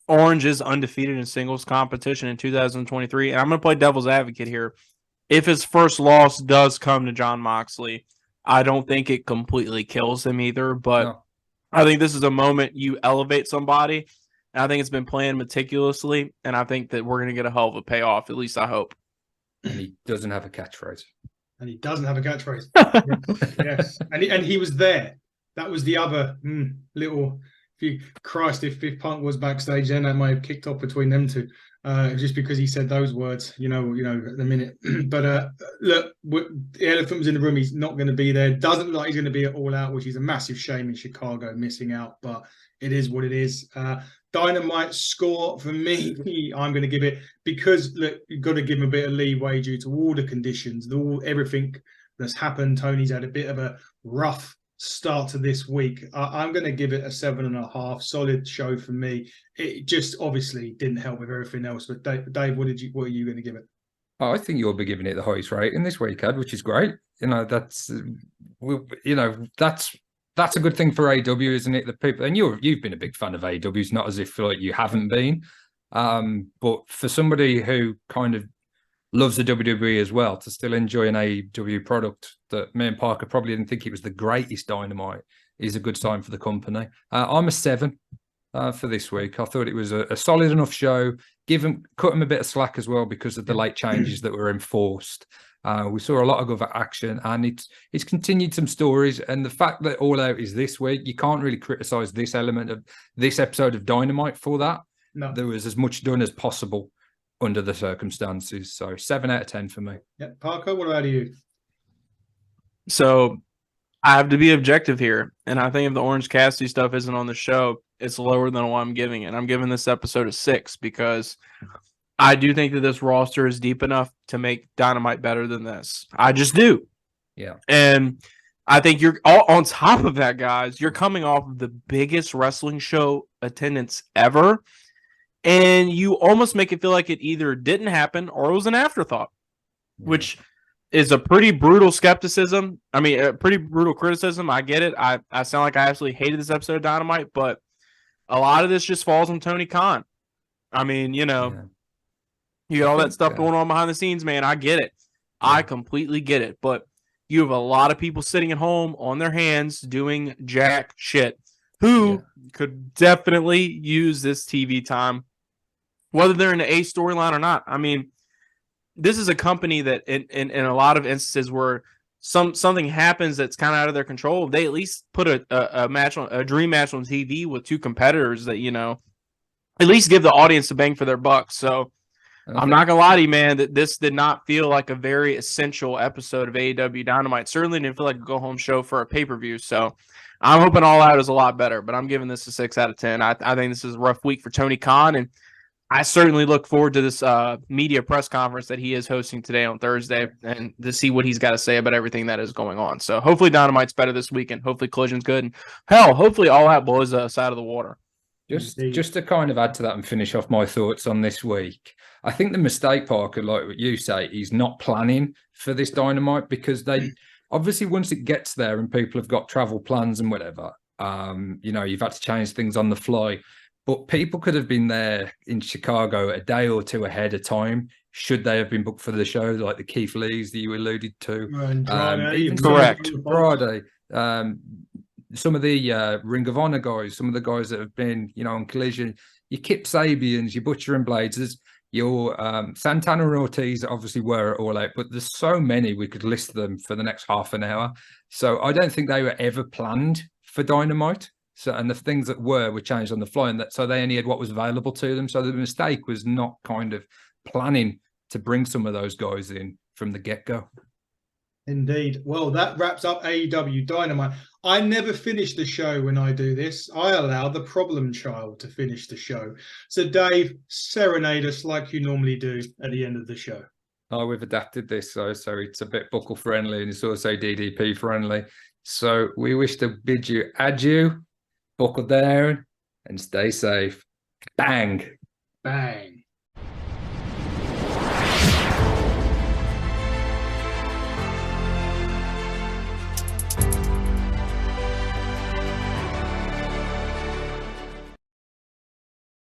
Orange is undefeated in singles competition in 2023. And I'm going to play devil's advocate here. If his first loss does come to Jon Moxley, I don't think it completely kills him either. But no. I think this is a moment you elevate somebody. And I think it's been planned meticulously. And I think that we're going to get a hell of a payoff. At least I hope.
And he doesn't have a catchphrase.
Yes. And he was there. That was the other little... If Punk was backstage, then that might have kicked off between them two, just because he said those words, at the minute. But look, the elephant was in the room. He's not going to be there. Doesn't look like he's going to be at All Out, which is a massive shame in Chicago, missing out. But it is what it is. Dynamite score for me, I'm going to give it, because look, you've got to give him a bit of leeway due to all the conditions, everything that's happened. Tony's had a bit of a rough start to this week. I'm going to give it a 7.5. Solid show for me. It just obviously didn't help with everything else. But Dave, what are you going to give it?
Oh, I think you'll be giving it the highest rating this week, Ed, which is great. That's a good thing for AEW, isn't it? The people, and you've been a big fan of AEW. It's not as if you haven't been. But for somebody who kind of loves the WWE as well, to still enjoy an AEW product that me and Parker probably didn't think it was the greatest Dynamite is a good sign for the company. I'm a 7 for this week. I thought it was a solid enough show. Cut him a bit of slack as well because of the late changes that were enforced. We saw a lot of good action, and it's continued some stories. And the fact that All Out is this week, you can't really criticize this element of this episode of Dynamite for that.
No.
There was as much done as possible under the circumstances. So 7 out of 10 for me.
Yeah, Parker, what about you?
So I have to be objective here. And I think if the Orange Cassidy stuff isn't on the show, it's lower than what I'm giving it. I'm giving this episode a 6 because I do think that this roster is deep enough to make Dynamite better than this. I just do.
Yeah.
And I think you're all on top of that, guys. You're coming off of the biggest wrestling show attendance ever. And you almost make it feel like it either didn't happen or it was an afterthought, which is a pretty brutal skepticism. I mean, a pretty brutal criticism. I get it. I sound like I absolutely hated this episode of Dynamite, but a lot of this just falls on Tony Khan. I mean, you got all that stuff going on behind the scenes, man. I get it. Yeah. I completely get it. But you have a lot of people sitting at home on their hands doing jack shit who could definitely use this TV time, whether they're in the A storyline or not. I mean, this is a company that in a lot of instances where something happens that's kind of out of their control, they at least put a dream match on TV with two competitors that, at least give the audience a bang for their buck. So I'm not going to lie to you, man, that this did not feel like a very essential episode of AEW Dynamite. Certainly didn't feel like a go-home show for a pay-per-view. So I'm hoping All Out is a lot better, but I'm giving this a 6 out of 10. I think this is a rough week for Tony Khan, and I certainly look forward to this media press conference that he is hosting today on Thursday, and to see what he's got to say about everything that is going on. So hopefully Dynamite's better this weekend. Hopefully Collision's good. And hell, hopefully All Out blows us out of the water.
Just to kind of add to that and finish off my thoughts on this week, I think the mistake, Parker, like what you say, is not planning for this Dynamite, because they obviously, once it gets there and people have got travel plans and whatever, you've had to change things on the fly. But people could have been there in Chicago a day or two ahead of time, should they have been booked for the show, like the Keith Lees that you alluded to.
Even
correct.
Friday. Some of the Ring of Honor guys, some of the guys that have been, on Collision, your Kip Sabians, your Butcher and Blades, your Santana and Ortiz obviously were All Out, but there's so many we could list them for the next half an hour. So I don't think they were ever planned for Dynamite. So, and the things that were changed on the fly, and so they only had what was available to them. So the mistake was not kind of planning to bring some of those guys in from the get-go.
Indeed. Well, that wraps up AEW Dynamite. I never finish the show when I do this. I allow the problem child to finish the show. So, Dave, serenade us like you normally do at the end of the show.
Oh, we've adapted this, so it's a bit buckle friendly, and it's also DDP friendly. So we wish to bid you adieu, buckle down, and stay safe. Bang.
Bang.